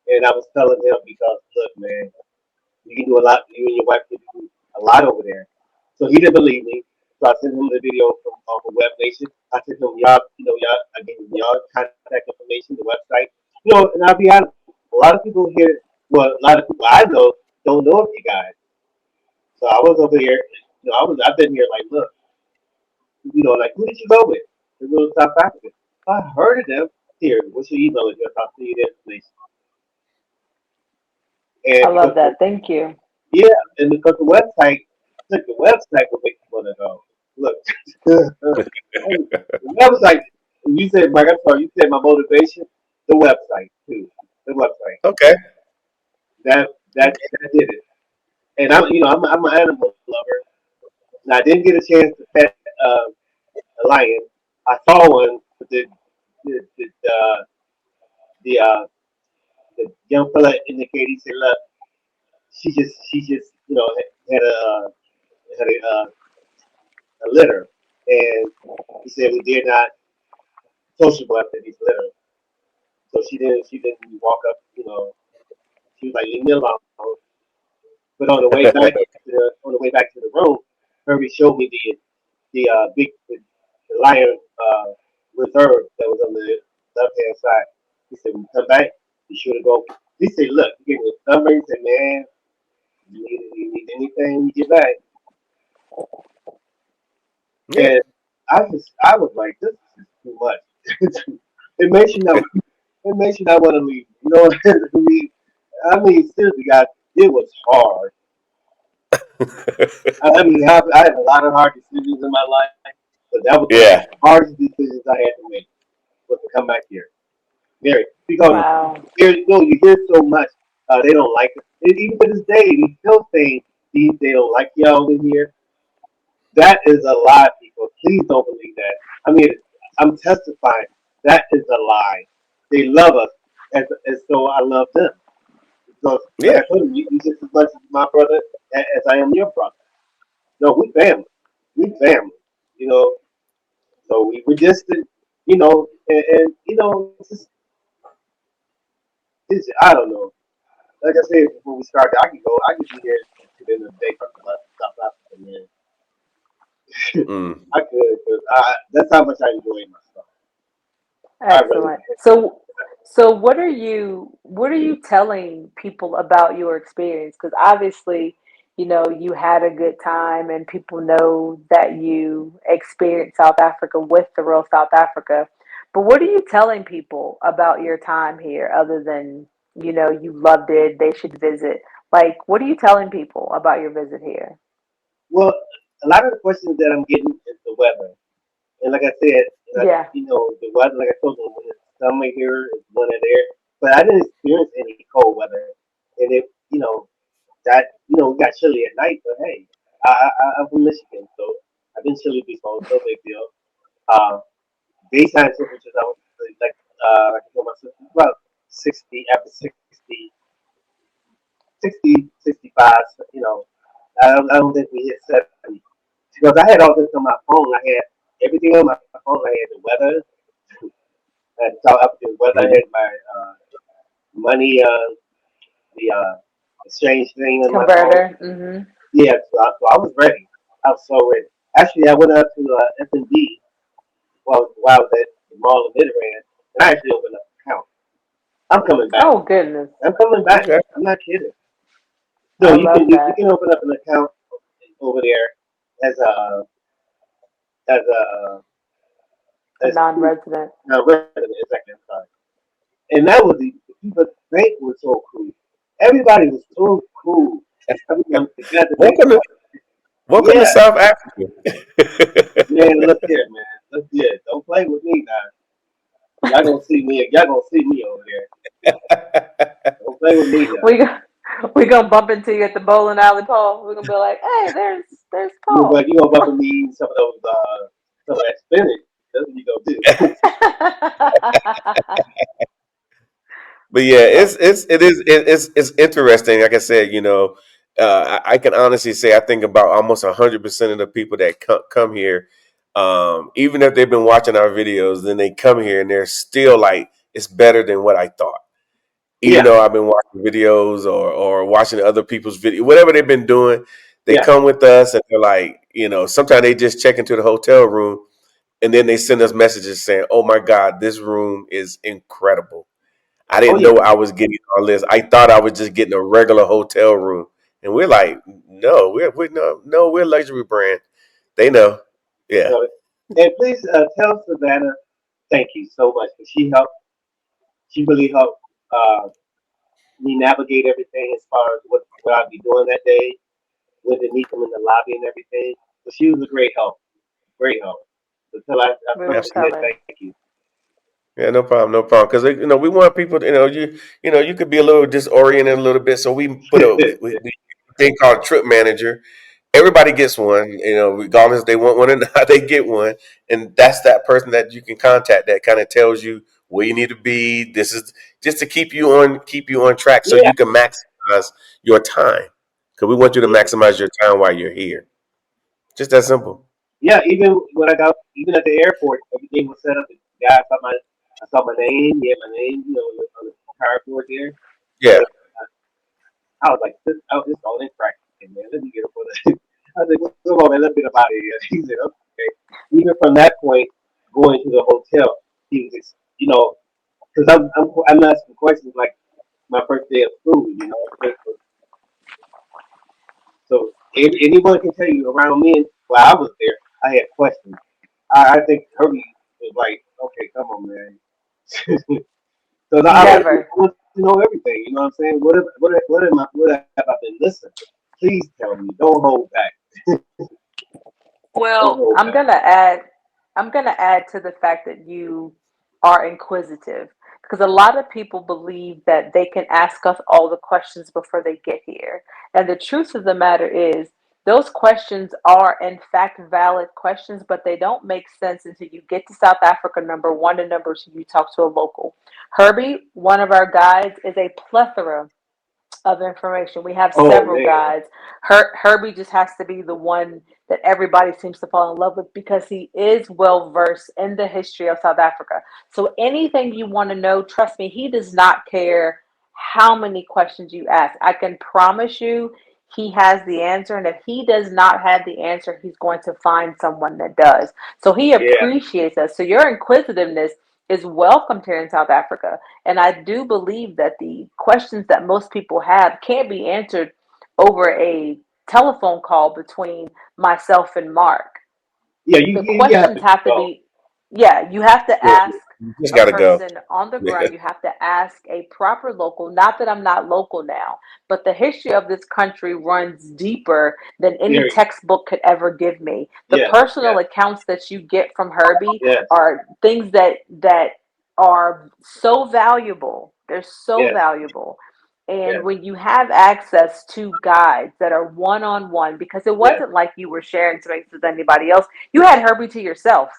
and I was telling him because look, man, you can do a lot. You and your wife can do a lot over there. So he didn't believe me. So I sent him the video from off of Web Nation. I sent him y'all. I gave him y'all contact information, the website. And I'll be honest. A lot of people here, well, a lot of people I know don't know of you guys. So I was over here. I've been here like, look, like who did you go with? To go to South Africa. I heard of them. Here, what's your email address? I'll send you the information. I And love that. Thank you. yeah, and because the website will make you want to go. Look, the website. You said, Mike, I'm sorry. You said my motivation. The website too. The website. Okay. That did it. And I'm an animal lover. And I didn't get a chance to pet a lion. I saw one, but the uh, the young fella indicated. He said, "Look, she just had a litter, and he said we did not sociable after these litter. So she didn't walk up. She was like, leave me alone. But on the way back to the room, Herbie showed me the lion reserve that was on the left hand side. He said, when you come back, be sure to go. He said, look, he gave me a number. He said, man, you need anything when you get back. Yeah. And I was like, this is too much. it makes you not it makes you not want to leave. I mean, seriously, guys, it was hard. I mean, I had a lot of hard decisions in my life, but that was one of the Yeah, hardest decisions I had to make was to come back here. Very, because Wow. you hear so much. They don't like it. And even to this day, we still saying they don't like y'all over here. That is a lie, people. Please don't believe that. I mean, I'm testifying. That is a lie. They love us as though I love them. Because, like yeah, I told you, you just as much as my brother as I am your brother. No, we family. We family. You know, so we just, and it's, I don't know. Like I said before we started, I could be here to the end of the day talking about South Africa, man. mm, I could, because that's how much I enjoy myself. I really, Excellent. So what are you telling people about your experience? Because obviously, you had a good time and people know that you experienced South Africa with the real South Africa. But what are you telling people about your time here other than, you loved it, they should visit? Like, what are you telling people about your visit here? well, a lot of the questions that I'm getting is the weather. And like I said, Yeah. the weather, like I told you, when it's summer here, it's winter there. But I didn't experience any cold weather. And we got chilly at night, but hey, I'm from Michigan, so I've been chilly before, no big deal. Uh, Daytime temperatures, I was like I told my sister, about 60, after 65, I don't think we hit 70. Because I had all this on my phone. I had everything on my phone. I had the weather, I had South African weather. I mm. had my money, the exchange thing on my phone. Converter. Mm-hmm. Yeah, so I was ready. I was so ready. Actually, I went out to F&B while I was at the mall in Midrand, and I actually opened up an account. I'm coming back. Oh, goodness. I'm coming back. Okay. I'm not kidding. So I you can love you, you that. can open up an account over there as a A as a non-resident. resident. Exactly. I'm sorry. And that was the people. They were so cool. Everybody was so cool. Everyone together. They Welcome to welcome to yeah, South Africa. man. Look here, man. Look here. Don't play with me now. Y'all gonna see me. Y'all gonna see me over there. Don't play with me now. We go, we gonna bump into you at the bowling alley, Paul. We're gonna be like, hey, there's Paul. You gonna bump into me eating some of that spinach. That's what you gonna do. But yeah, it's interesting. Like I said, I can honestly say I think about almost 100% of the people that come here, even if they've been watching our videos, then they come here and they're still like, it's better than what I thought. Even Yeah, though I've been watching videos or watching other people's video, whatever they've been doing, they yeah. come with us and they're like, sometimes they just check into the hotel room and then they send us messages saying, "Oh my God, this room is incredible. I Oh didn't yeah. know I was getting on this. I thought I was just getting a regular hotel room." And we're like, "No, we're no, we're a luxury brand." They know, yeah, So, and please tell Savannah thank you so much because she helped. She really helped me navigate everything as far as what I'd be doing that day, when to meet them in the lobby and everything. So she was a great help. Great help. So I We tell her will again, tell her. thank you. yeah, no problem, no problem. Because we want people, you could be a little disoriented a little bit, so we put we thing called trip manager. Everybody gets one, regardless if they want one or not, they get one, and that's that person that you can contact that kind of tells you where you need to be. This is just to keep you on track, so Yeah, you can maximize your time. Because we want you to yeah, maximize your time while you're here. Just that simple. yeah. Even at the airport, everything was set up. The guy I saw my name. He had my name, on the cardboard there. Yeah. And I was like, this all in practice, man. Let me get up on it. I was like, come on, man, let's get up out of here. He said, okay. Even from that point, going to the hotel, he was, because I'm asking questions like my first day of school, So anyone can tell you around me while I was there, I had questions. I think Kirby was like, okay, come on, man. So I Never. want to know everything. You know what I'm saying? What have I been missing? Please tell me. Don't hold back. Don't Well, hold back. I'm gonna add to the fact that you are inquisitive because a lot of people believe that they can ask us all the questions before they get here. And the truth of the matter is those questions are in fact valid questions, but they don't make sense until you get to South Africa, number one, and number two, you talk to a local. Herbie, one of our guides, is a plethora of information. We have Oh several man. guides. Herbie just has to be the one that everybody seems to fall in love with because he is well versed in the history of South Africa. So anything you want to know, trust me, he does not care how many questions you ask. I can promise you he has the answer. And if he does not have the answer, he's going to find someone that does. So he Yeah. appreciates us. So your inquisitiveness is welcomed here in South Africa. And I do believe that the questions that most people have can't be answered over a telephone call between myself and Mark. Yeah. The You have questions to have to go. be, yeah, you have to Yeah. ask You just a gotta go. person on the Yeah. ground. You have to ask a proper local. Not that I'm not local now, but the history of this country runs deeper than any Very. textbook could ever give me. The Yes. personal Yes. accounts that you get from Herbie Yes. are things that are so valuable. They're so Yes. valuable. And Yes. when you have access to guides that are one on one, because it Yes. wasn't like you were sharing space with anybody else, you had Herbie to yourself.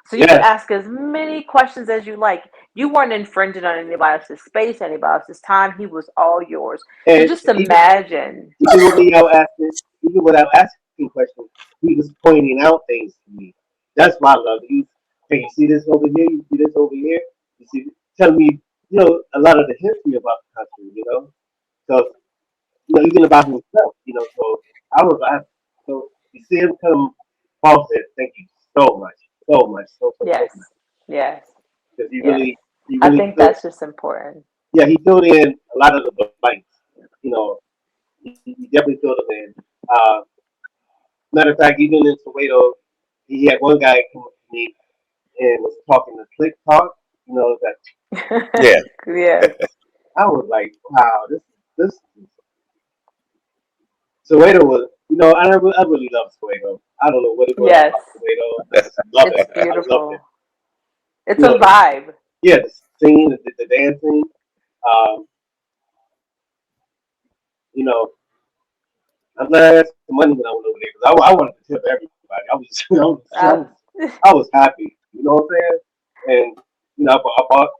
So you could Yes. ask as many questions as you like. You weren't infringing on anybody else's space, anybody else's time. He was all yours. So And just imagine. even with me out asking, even without asking questions, he was pointing out things to me. That's why I love it. Hey, you see this over here? You see this over here? You see, telling me, a lot of the history about the country, so even about himself, So I, so you see him come, Paul said, "Thank you so much, so much, so Yes, much," yes, because yes. he I really think filled, that's just important. yeah, he filled in a lot of the blanks, you know, he definitely filled them in. Uh, Matter of fact, even in Soweto, he had one guy come up to me and was talking the click talk. That Yeah. Yes, I was like, wow, this Soweto was, I really love Soweto. I don't know what it was yes. about Soweto. I just love It's it. I loved it. beautiful. It's You a know, vibe. yeah, the singing, the dancing. Um, you know, I'm glad I had some money when I went over there because I wanted to tip everybody. I was, Uh, I was happy. You know what I'm saying? And I bought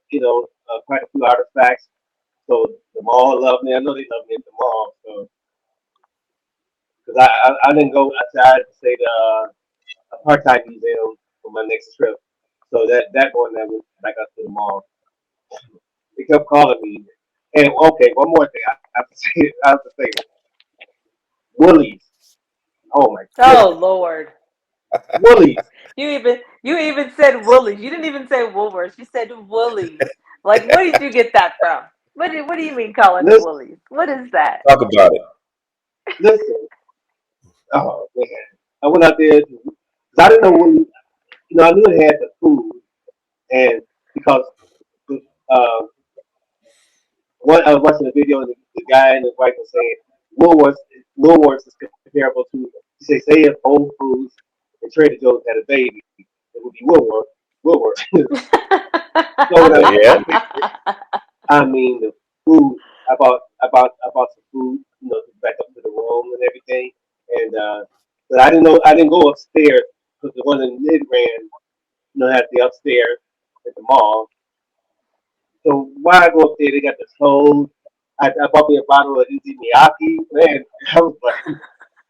quite a few artifacts. So the mall loved me. I know they loved me at the mall. So because I didn't go. I tried to say the apartheid museum for my next trip. So that one that went back up to the mall. They kept calling me. And okay, one more thing. I have to say. I have to say this. Woolies. Oh my oh goodness. Lord. Woolies. You even said Woolies. You didn't even say Woolworths. You said Woolies. Like, where did you get that from? What do you mean calling it Listen, Woolies? What is that? Talk about it. listen. Oh man. I went out there because I didn't know Woolies. I knew it had the food, and because uh, I was watching a video, and the guy and his wife were saying Woolworths is comparable to, say if Whole Foods and Trader Joe's had a baby, it would be Woolworth. So when I Yeah. tasted it, I mean the food. I bought some food, back up to the room and everything, and but I didn't know I didn't go upstairs because the one in mid ran, had the upstairs at the mall. So why I go up there? They got this whole. I bought me a bottle of Uzi Miyake. Man, I was like,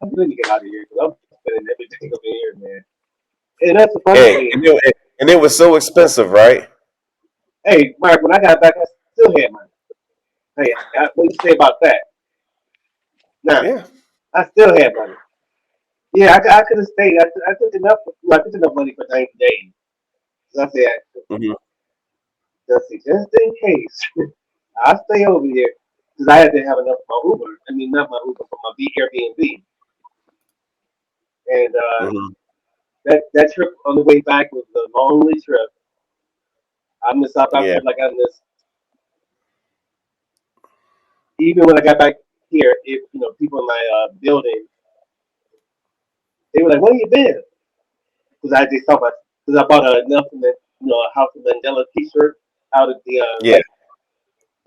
I'm going to get out of here because I'm spending everything over here, man. And that's the funny Hey, thing. and it was so expensive, right? Hey, Mark, when I got back, I still had money. Hey, what do you say about that? Nah, Yeah. I still had money. Yeah, I could have stayed. I took enough. I took enough money for 90 days. So I said, Hmm. just in case, I'll stay over here because I had to have enough for my Uber. I mean, not my Uber, but my Airbnb. And Hmm. that trip on the way back was the lonely trip. I miss South Yeah. Africa like I miss. Even when I got back here, if people in my building, they were like, "Where you been?" Because they saw my because I bought a Nelson, a House of Mandela T-shirt out of the Yeah.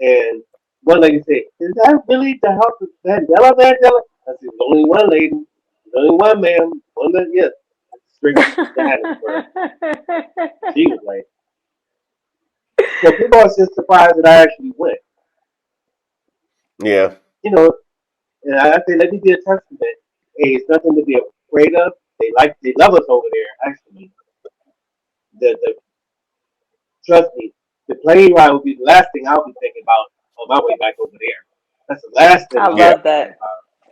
and one lady said, "Is that really the House of Mandela? Mandela?" I said, "There's only one lady, there's only one ma'am, one that yes, straight from Johannesburg." She was like, so people are just surprised that I actually went. Yeah. You know, and I say, let me be a testament. Hey, it's nothing to be afraid of. They love us over there. Actually, the trust me, the plane ride will be the last thing I'll be thinking about on my way back over there. That's the last thing I I'll Yeah. be love thinking that.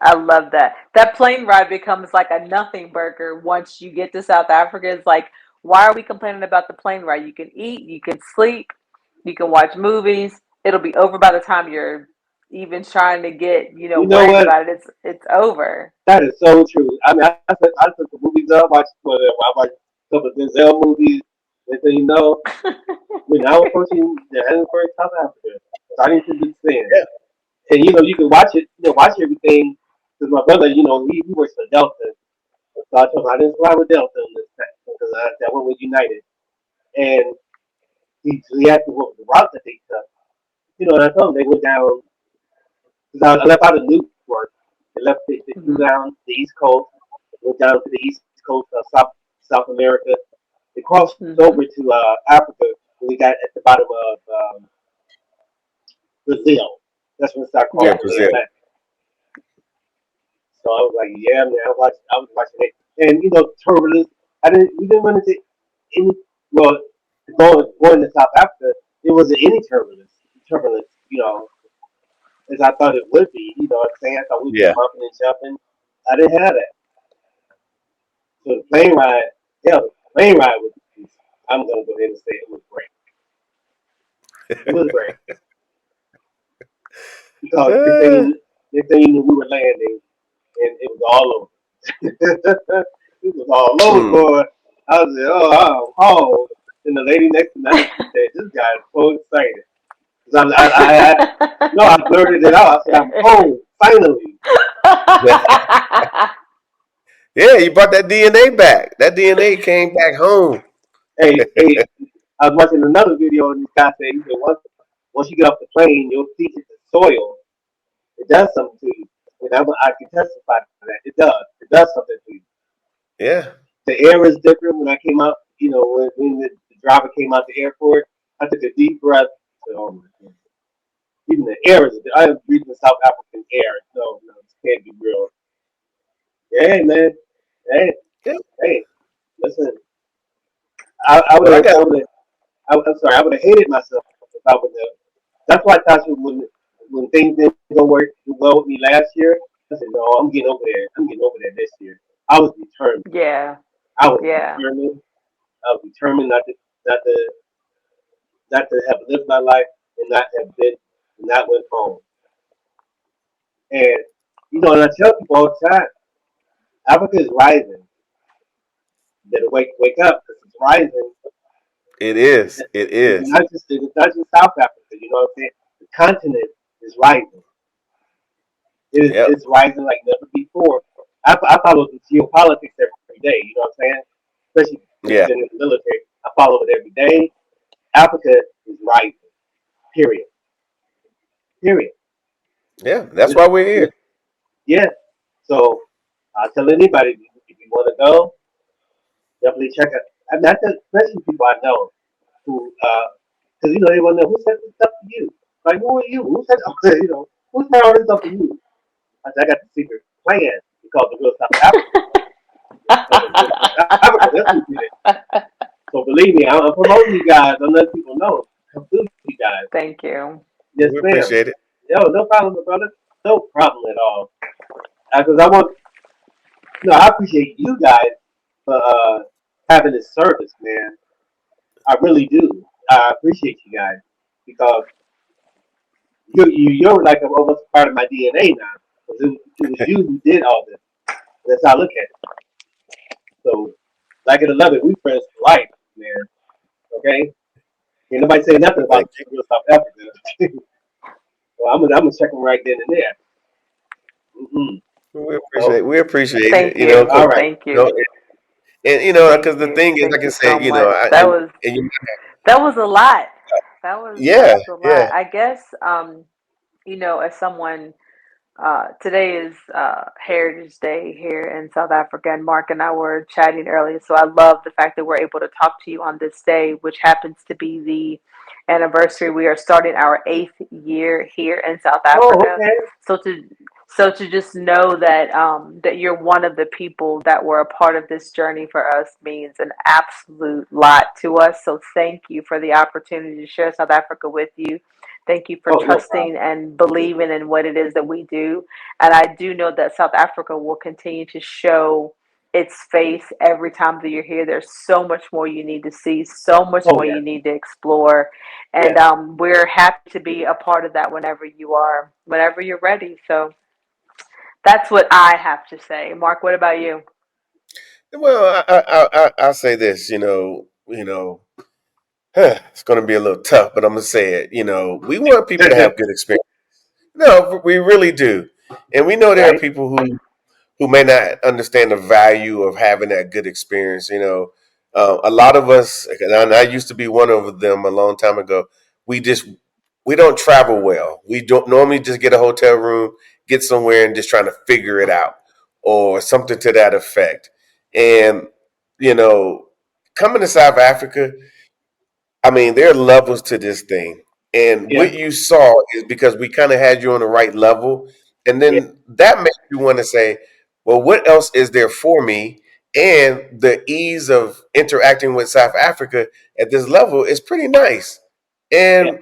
I love that. That plane ride becomes like a nothing burger once you get to South Africa. It's like, why are we complaining about the plane ride? You can eat, you can sleep, you can watch movies. It'll be over by the time you're even trying to get, You know worried what? about it. It's over. That is so true. I mean, I took the movies up, watched whatever. I watched a couple of Denzel movies. And so, when I was approaching Johannesburg, South Africa, starting to descend. Yeah. And you can watch it, watch everything. Because my brother, he works for Delta, so I told him I didn't fly with Delta on this time because I went with United, and he asked me what was the route that they took. And I told him they went down because I left out of Newport. They flew Hmm. down the East Coast, went down to the East Coast of South America. They crossed Hmm. over to Africa, and we got at the bottom of Brazil. That's when it started Yeah. crossing the Yes. Brazil. Atlantic. So I was like, yeah, man, I was watching it. And turbulence. We didn't run into any well going to South Africa, it wasn't any turbulence, as I thought it would be, what I'm saying? I thought we'd be Yeah. bumping and jumping. I didn't have that. So the plane ride, yeah, the plane ride was I'm gonna go ahead and say it was great. It was great. Because Uh, next thing you knew we were landing and it was all over. It was all over, mm. boy. I was like, oh, I'm home. And the lady next to me, I said, this guy is so excited. 'Cause no, I blurted it out. I said, I'm home, finally. Yeah, you brought that DNA back. That DNA came back home. Hey, I was watching another video and this guy said, he said, once you get off the plane, you'll see that the soil, it does something to you. And I can testify to that. It does. It does something to you. Yeah. The air is different when I came out, when the driver came out the airport. I took a deep breath. I said, oh my God. Even the air is, I am breathing South African air. No, this can't be real. Hey, man. Hey, Yeah. hey, listen. I would But I have, got. I'm sorry, I would have hated myself if I would have. That's why Tasha, when things didn't go work well with me last year, I said, no, I'm getting over there. I'm getting over there this year. I was determined. Yeah. I was Yeah. determined. I was determined not to, not to have lived my life and not went home. And and I tell people all the time, Africa is rising. You better wake up because it's rising. It is. It is. It's not just South Africa. You know what I'm saying? The continent is rising. Yep. It's rising like never before. I follow the geopolitics every day. You know what I'm saying? Especially since Yeah. being in the military, I follow it every day. Africa is rising. Period. Period. Yeah. That's This, why we're this, here. yeah. So I tell anybody if you want to go, definitely check it. And that's especially people I know who, because they want to know who set this up for you. Like who are you? Who set who set all this up for you? I got the secret plan. We call it the real South Africa. It's called the real South Africa. That's who did it. So believe me, I'm promoting you guys. I'm letting people know. I'm doing you guys. Thank you. Yes, We ma'am. appreciate it. Yo, no problem, my brother. No problem at all. Because I want, I appreciate you guys for having this service, man. I really do. I appreciate you guys because you're like almost a part of my DNA now. Because it was you who did all this. That's how I look at it. So, like it or love it, we friends for life, man. Okay? Ain't nobody say nothing Thank about real South Africa. Well, I'm gonna check them right then and there. Mm-mm. So, We appreciate it, Thank you know, you. because all right. Thank you know, you. and you know, Thank because the you. thing is, like Thank I you so said, you know, much. That was and you, that was a lot. That yeah, was a yeah, lot. I guess as someone today is Heritage Day here in South Africa, and Mark and I were chatting earlier. So I love the fact that we're able to talk to you on this day, which happens to be the anniversary. We are starting our 8th year here in South Oh, Africa. okay. So to just know that that you're one of the people that were a part of this journey for us means an absolute lot to us. So thank you for the opportunity to share South Africa with you. Thank you for Oh, no problem. trusting and believing in what it is that we do. And I do know that South Africa will continue to show its face every time that you're here. There's so much more you need to see, so much Oh, more yes. you need to explore. And Yes. we're happy to be a part of that whenever you're ready. So that's what I have to say. Mark, what about you? well, I'll say this, it's going to be a little tough, but I'm gonna say it. You know, we want people to have good experience. No, we really do, and we know there are Right? people who may not understand the value of having that good experience. You know, a lot of us, and I used to be one of them a long time ago. We just we don't travel well. We don't normally just get a hotel room, get somewhere, and just trying to figure it out, or something to that effect. And you know, coming to South Africa, I mean, there are levels to this thing. And Yeah. what you saw is because we kind of had you on the right level. And Yeah. then that makes you want to say, well, what else is there for me? And the ease of interacting with South Africa at this level is pretty nice. Yeah. And I'm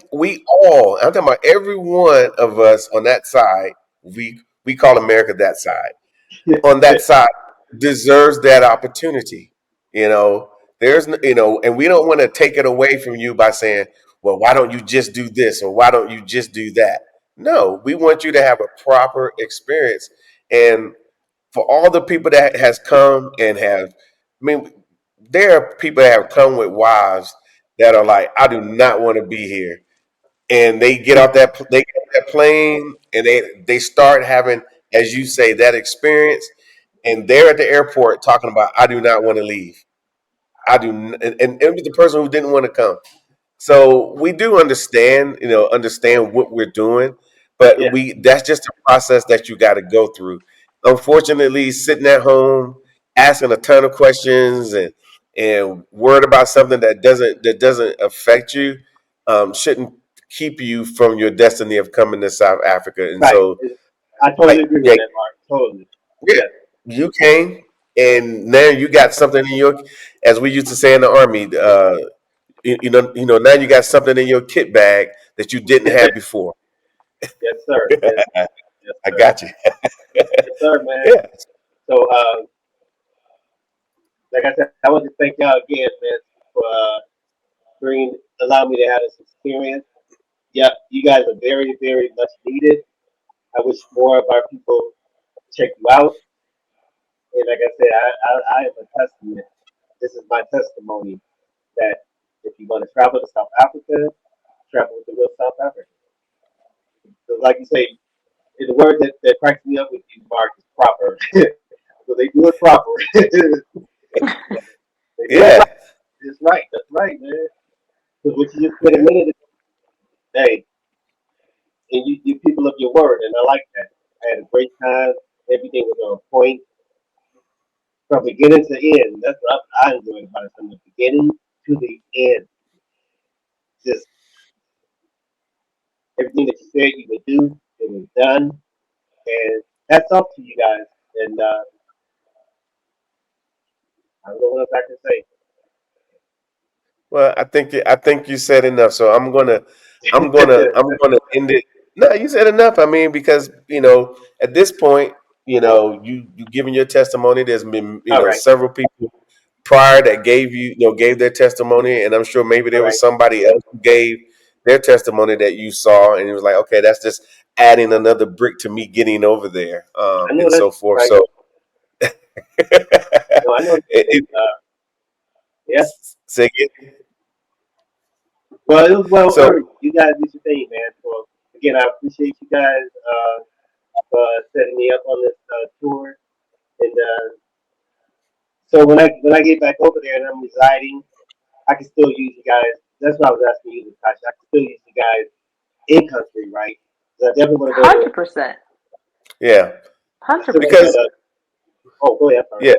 talking about every one of us on that side, we call America that side on that side deserves that opportunity. You know, and we don't want to take it away from you by saying, well, why don't you just do this or why don't you just do that? No, we want you to have a proper experience. And for all the people that has come and have, I mean, there are people that have come with wives that are like, I do not want to be here, and they get off that plane and they start having, as you say, that experience, and they're at the airport talking about, I do not want to leave. And it was the person who didn't want to come. So we do understand what we're doing, but Yeah. we that's just a process that you got to go through. Unfortunately, sitting at home asking a ton of questions and worried about something that doesn't affect you shouldn't keep you from your destiny of coming to South Africa. And Right. so, I totally like, agree with yeah, that, Mark. Totally. yeah, Yes. you came, and now you got something in your, as we used to say in the army. Now you got something in your kit bag that you didn't have before. Yes, sir. Yes. Yes, I sir. got you. Yes, sir, man. Yeah. So, like I said, I want to thank y'all again, man, for allowing me to have this experience. Yeah, you guys are very, very much needed. I wish more of our people check you out. And like I said, I am a testament. This is my testimony that if you want to travel to South Africa, travel with the real South Africa. So, like you say, the word that cracks me up with you, Mark, is proper. So they do it proper. They do it Yeah. right. It's right. That's right, man. Because what you just said a Yeah. minute ago, hey, and you people of your word, and I like that. I had a great time. Everything was on point from beginning to end. That's what I enjoyed about it, from the beginning to the end. Just everything that you said you would do, it was done. And hats off to you guys. And I don't know what else I can Well, I think you said enough. So I'm gonna end it. No, you said enough. I mean, because at this point, you giving your testimony. There's been All right. several people prior that gave their testimony, and I'm sure maybe All there was right. somebody else who gave their testimony that you saw, and it was like, okay, that's just adding another brick to me getting over there, I know and that's so forth. right. So, No, I know what it, you're saying. it, Yeah. say again. Well, it was well So earned. You guys did your thing, man. So again, I appreciate you guys. setting me up on this tour. And so when I get back over there and I'm residing, I can still use you guys. That's what I was asking you, Tasha. I can still use you guys in country, right? So I definitely want to go to. 100%. Yeah, I still 100%. want to go because to. Oh, go ahead. I'm sorry. yeah,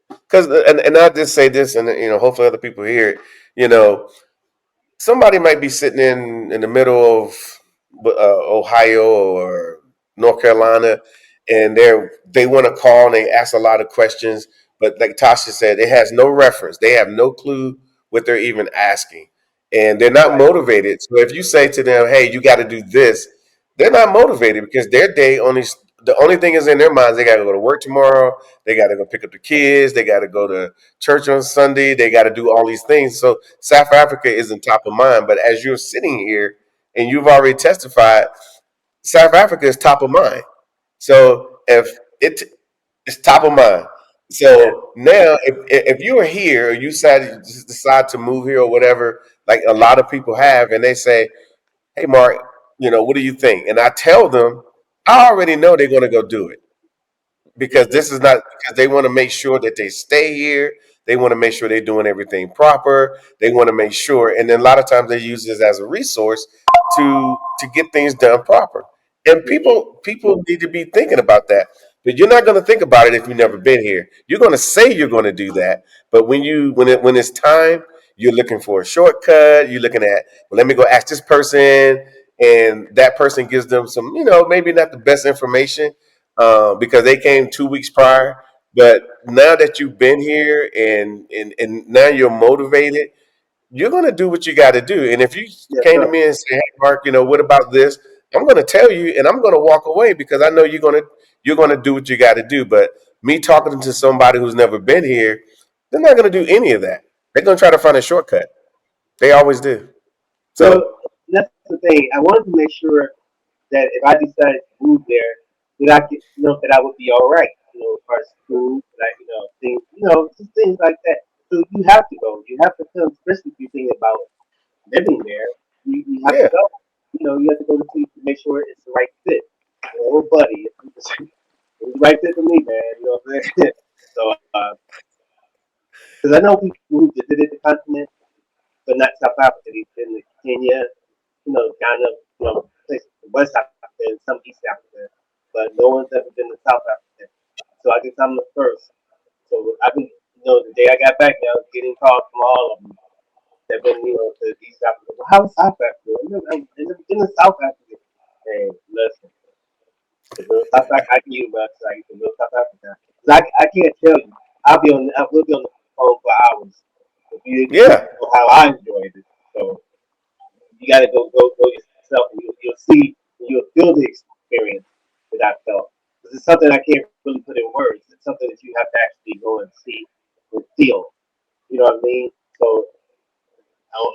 because and I just say this, and hopefully other people hear it. You know, somebody might be sitting in the middle of Ohio or North Carolina, and they want to call and they ask a lot of questions, but like Tasha said, it has no reference. They have no clue what they're even asking, and they're not Right. motivated. So if you say to them, "Hey, you got to do this," they're not motivated because their day only the only thing is in their minds. They got to go to work tomorrow. They got to go pick up the kids. They got to go to church on Sunday. They got to do all these things. So South Africa isn't top of mind. But as you're sitting here and you've already testified, South Africa is top of mind. So if it's top of mind. Yeah. So now, if you are here or you decide to move here or whatever, like a lot of people have, and they say, "Hey, Mark, what do you think?" And I tell them, I already know they're going to go do it because Hmm. this is not because they want to make sure that they stay here. They want to make sure they're doing everything proper. They want to make sure, and then a lot of times they use this as a resource to get things done proper. And Hmm. people need to be thinking about that. But you're not going to think about it if you've never been here. You're going to say you're going to do that, but when it's time, you're looking for a shortcut. You're looking at, well, let me go ask this person, and that person gives them some, maybe not the best information, because they came 2 weeks prior. But now that you've been here and now you're motivated, you're going to do what you got to do. And if you Yes, came to sir. me and say, "Hey, Mark, what about this?" I'm going to tell you, and I'm going to walk away because I know you're going to do what you got to do. But me talking to somebody who's never been here, they're not going to do any of that. They're going to try to find a shortcut. They always do. Well, So that's the thing. I wanted to make sure that if I decided to move there, that I could know that I would be all right. As far as food, like things, just things like that. So you have to go. You have to come, especially if you're thinking about living there. You have to yeah, go. You have to go to see to make sure it's the right fit. Oh, buddy, it's the right fit for me, man. You know what I'm saying? So, because I know people who visited the continent, but not South Africa. They've been to Kenya, Ghana, places in West Africa and some East Africa, but no one's ever been to South Africa. So I guess I'm the first. So I've been, the day I got back there, I was getting calls from all of them that been, to East Africa. Well, how's South Africa? I've never been to South Africa. Hey, listen, the real South Africa, I can use website, the real South Africa. 'Cause I can't tell you. I will be on the phone for hours if you yeah. know how I enjoyed it. So you got to go yourself, and you'll see, you'll feel the experience that I felt. This is something I can't really put in words. It's something that you have to actually go and see and feel. You know what I mean? So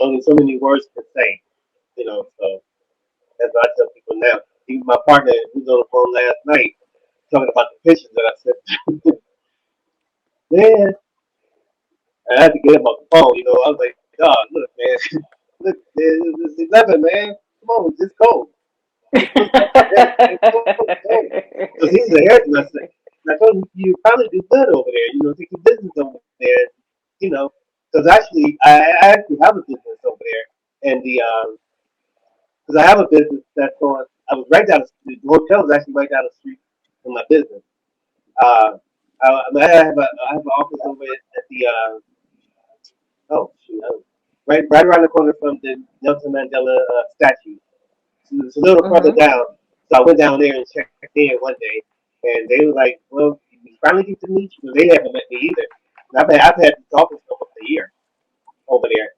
only so many words can say. So that's what I tell people now. Even my partner who was on the phone last night talking about the pictures that I sent. Man, I had to get him off the phone. I was like, dog, look, man, look, it's 11, man. Come on, just go. Just go start your day, man. Go. Because he's a hairdresser. And I told him, you probably do good over there. Take your business over there. Because actually, I actually have a business over there. And because I have a business that's on, I was right down the street. The hotel was actually right down the street from my business. Uh, I have an office over at the, oh, shoot, right around the corner from the Nelson Mandela statue. So it's a little further Mhm. down. So I went down there and checked in one day, and they were like, "Well, we finally get to meet you." They haven't met me either. And I've had this office for almost a year over there,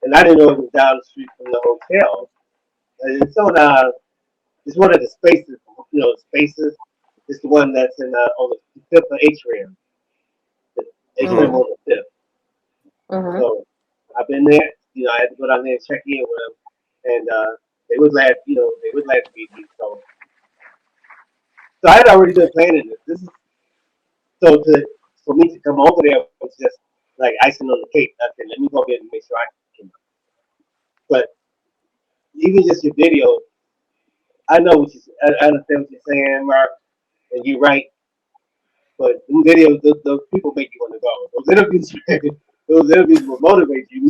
and I didn't know it was down the street from the hotel. And it's one of the spaces, spaces. It's the one that's on the fifth atrium, the atrium Hmm. Mhm. on the fifth. Mhm. So I've been there. I had to go down there and check in with them, and they was glad. They was glad to meet me. So I had already been planning this. This is so to for me to come over there was just like icing on the cake. I said, let me go ahead and make sure I can. But even just your video, I know what you. I understand what you're saying, Mark, and you're right. But them videos, those people make you want to go. Those interviews, those interviews will motivate you.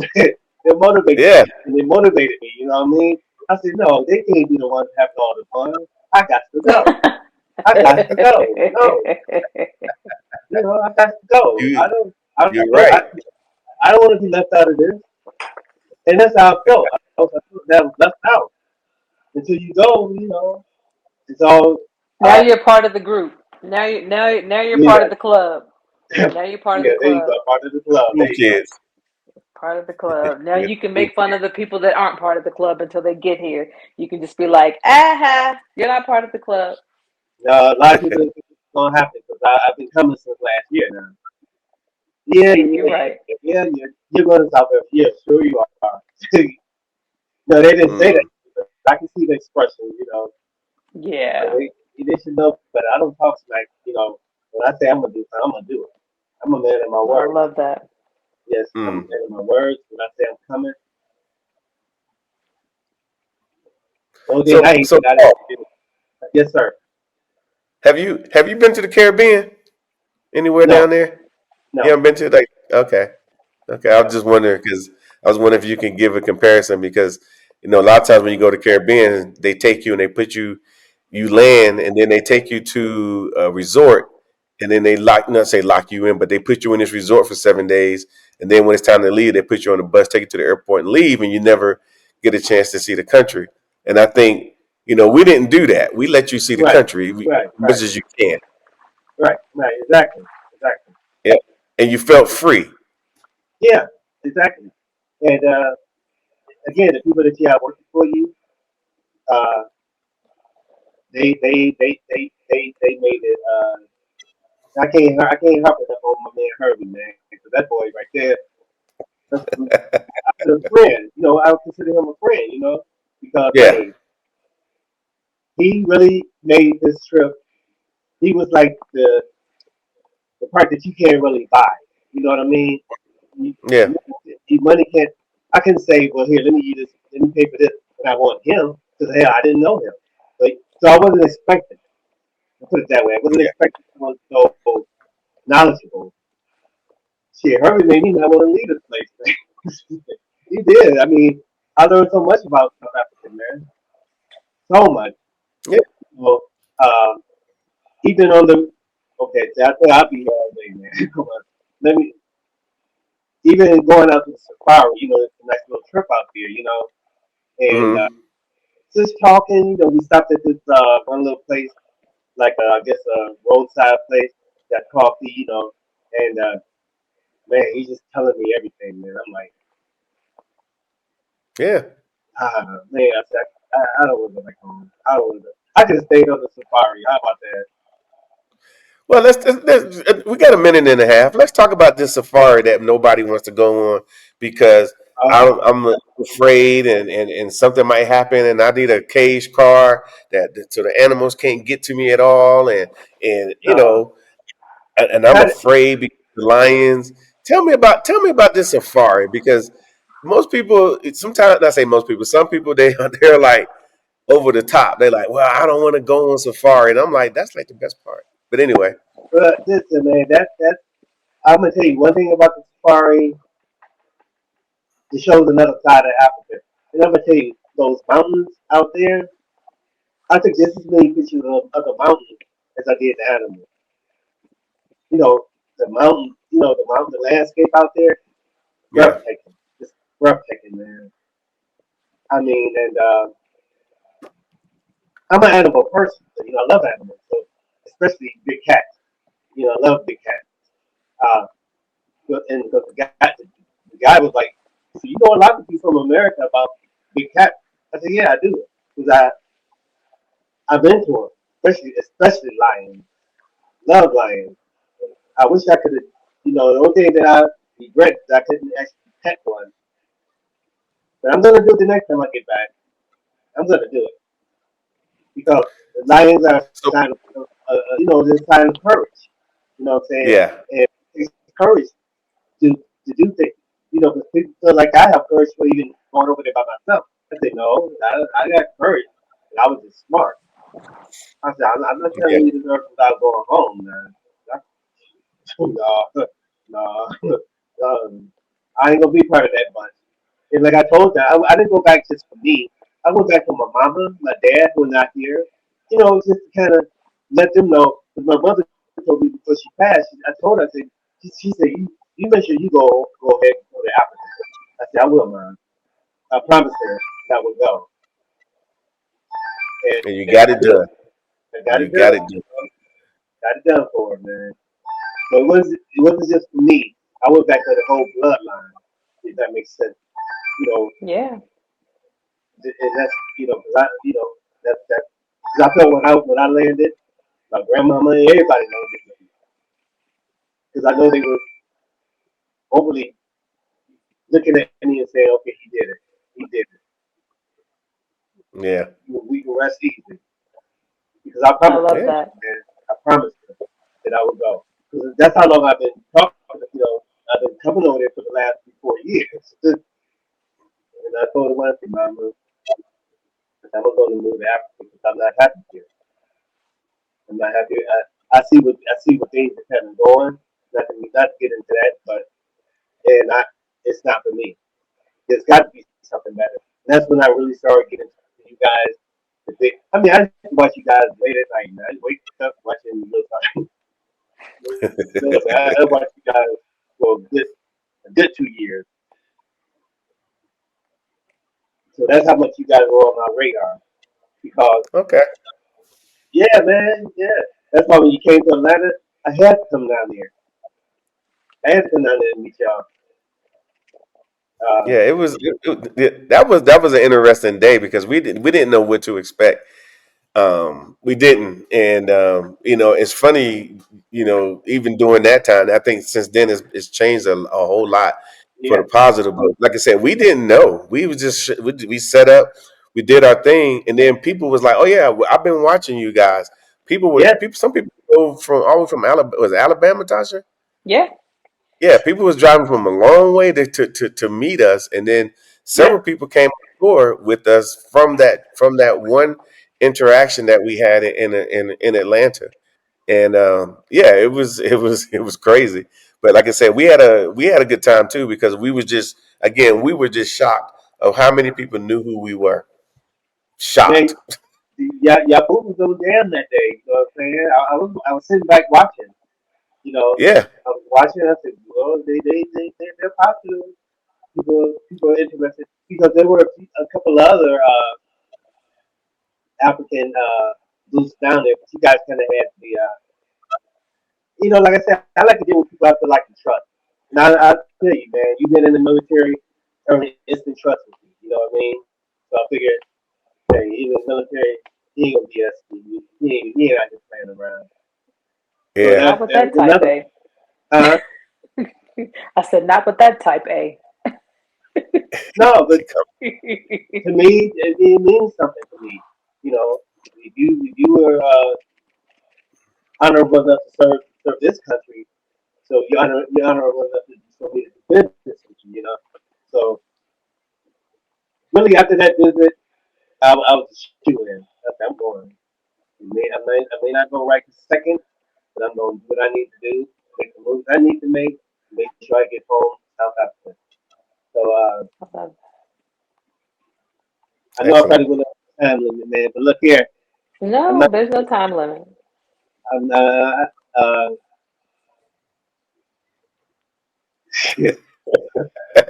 They'll motivate you, Yeah. and they motivated me. You know what I mean? I said, no, they can't be the ones having all the fun. I got to go. I got to go. No, I got to go. You I you're don't, right. I don't want to be left out of this. And that's how I felt. I felt that I was left out until you go. It's all. Now you're part of the group. Now you're part Yeah, of the club. yeah. Now you're part of the There you go. club. Part of the club. Cool There you go. kids. Part of the club. Now You're you can cool make fun kid. of the people that aren't part of the club until they get here. You can just be like, aha, you're not part of the club. A lot of people think it's gonna happen because I've been coming since last year now. Yeah, Yeah, you're yeah, right. yeah. You're going to South Africa. Yeah, sure you are. No, they didn't say that. Mm. But I can see the expression. Yeah. They should know. But I don't talk smack. When I say I'm gonna do something, I'm gonna do it. I'm a man of my I word. love that. Yes, I'm a Mm. man of my words. When I say I'm coming, the only thing I So ain't so got it. Paul, Yes, sir. have you been to the Caribbean? Anywhere No, down there? You no. haven't been to like okay. Okay, I was No. just wondering because I was wondering if you can give a comparison because a lot of times when you go to Caribbean, they take you and they put you, you land and then they take you to a resort and then they not say lock you in, but they put you in this resort for 7 days and then when it's time to leave, they put you on the bus, take you to the airport and leave, and you never get a chance to see the country. And I think we didn't do that. We let you see the Right, country right, as much right, as you can. right. Exactly, exactly. Yeah, and you felt free. Yeah, exactly. And again, the people that you have working for you, uh, they made it. I can't help it on my man Herbie, man, because that boy right there, that's a friend. I would consider him a friend. Because Yeah, hey, he really made this trip. He was like the part that you can't really buy. You know what I mean? You, yeah, money can't. I can say, well, here, let me use this, let me pay for this, but I want him because hell, I didn't know him. But so I wasn't expecting. I'll put it that way. I wasn't yeah, expecting someone so knowledgeable. Shit, Herbie made me not want to leave this place. He did. I mean, I learned so much about South Africa, man. So much. yeah. Well, um, even on the okay, so I think I'll be here all day, man. Come on, let me. Even going out to the safari, it's a nice little trip out there, and Hmm. just talking. We stopped at this one little place, like I guess a roadside place, got coffee, and man, he's just telling me everything, man. I'm like, Yeah. man, I said, I don't want to go back home. I don't want to. I just stayed on the safari. How about that? Well, we got a minute and a half. Let's talk about this safari that nobody wants to go on because Oh, I'm afraid and something might happen and I need a cage car so the animals can't get to me at all and no. I'm How did, afraid because of the lions. Tell me about this safari because most people sometimes I say most people some people they're like over the top. They're like, well, I don't want to go on safari, and I'm like, that's like the best part. But anyway. listen, man. That's. I'm gonna tell you one thing about the safari. It shows another side of Africa. And I'm gonna tell you, those mountains out there, I took just as many pictures of the mountains as I did the animals. You know, the landscape out there, Yeah. breathtaking. Just breathtaking, man. I mean, and I'm an animal person, so, I love animals, so especially big cats. I love big cats. Uh, and because the guy was like, so you know a lot of people from America about big cats. I said, yeah, I do, because I've been to them, especially lions. Love lions. I wish I could have. The only thing that I regret is I couldn't actually pet one. But I'm gonna do it the next time I get back. I'm gonna do it because the lions are a So sign of, they're a sign of courage. You know what I'm saying? yeah, And it takes courage to do things. Because people feel like I have courage for even going over there by myself. I say no, I got courage. And I was just smart. I said, I'm not trying Yeah. to leave this earth without going home, man. No, no, I ain't gonna be part of that bunch. And like I told you, I didn't go back just for me. I went back for my mama, my dad, who are not here. You know, just to kind of let them know. Because my mother told me before she passed, I told her, I said, she said, you make sure you go ahead and go to Africa. I said, I will, man. I promised her that I would go, And you and got it done. I got You it done. got it done. Got it done for her, man. So it wasn't just for me. I went back to the whole bloodline, if that makes sense. You know, Yeah. and that's because that because I felt when I landed, my grandmama and everybody knows it because I know they were overly looking at me and saying, "Okay, he did it. He did it. Yeah. We can rest easy." Because I I promised her, love Yeah. that. man. I promised her that I would go. Because that's how long I've been talking. I've been coming over there for the last 4 years. And I told her one thing, Mama, I'm going to move to Africa because I'm not happy here. I'm not happy. I see what things are kind of going. Not to get into that, but and I it's not for me. There's got to be something better. And that's when I really started getting to you guys. I mean, I used to watch you guys late at night. Man. I wake up watching you little bit. I watched you guys for a good 2 years. So that's how much you guys were on my radar. Because Okay. yeah, man, yeah. That's why when you came to Atlanta, I had to come down there. I had to come down there and meet y'all. Yeah, Um, that was an interesting day because we didn't know what to expect. We didn't, and it's funny. Even during that time, I think since then it's changed a whole lot for yeah, the positive. But like I said, we didn't know. We was just we set up, we did our thing, and then people was like, "Oh yeah, I've been watching you guys." yeah, Some people go from all the way from Alabama. Was it Alabama, Tasha? Yeah. Yeah, people was driving from a long way to meet us, and then yeah, several people came on tour with us from that one interaction that we had in Atlanta, and yeah, it was crazy. But like I said, we had a good time too because we were just shocked of how many people knew who we were. man. Shocked. Y'all food was so damn that day. You know what I'm saying? I was sitting back watching. You know, Yeah, I was watching. I said, well, they're popular. People are interested because there were a couple other African groups down there, but you guys kind of had like I said, I like to deal with people I feel like can trust. And I tell you, man, you've been in the military, earning instant trust with you. You know what I mean? So I figured, hey, even in the military, he ain't gonna be us. He ain't out just playing around. So yeah. Not that with that that was type another. A. Uh, I said, not with that type A. no, but to me, it means something to me. You know, if you were honorable enough to serve this country, so you're honorable enough to show me to defend this country. So really after that visit, I was a shoe in. Okay, I'm going. I may not go right this second, but I'm going to do what I need to do, make the moves I need to make sure I get home to South Africa. So I love I know I Excellent. probably went over time limit, man, but look here, that. I'm No, not. there's no time limit. I'm uh,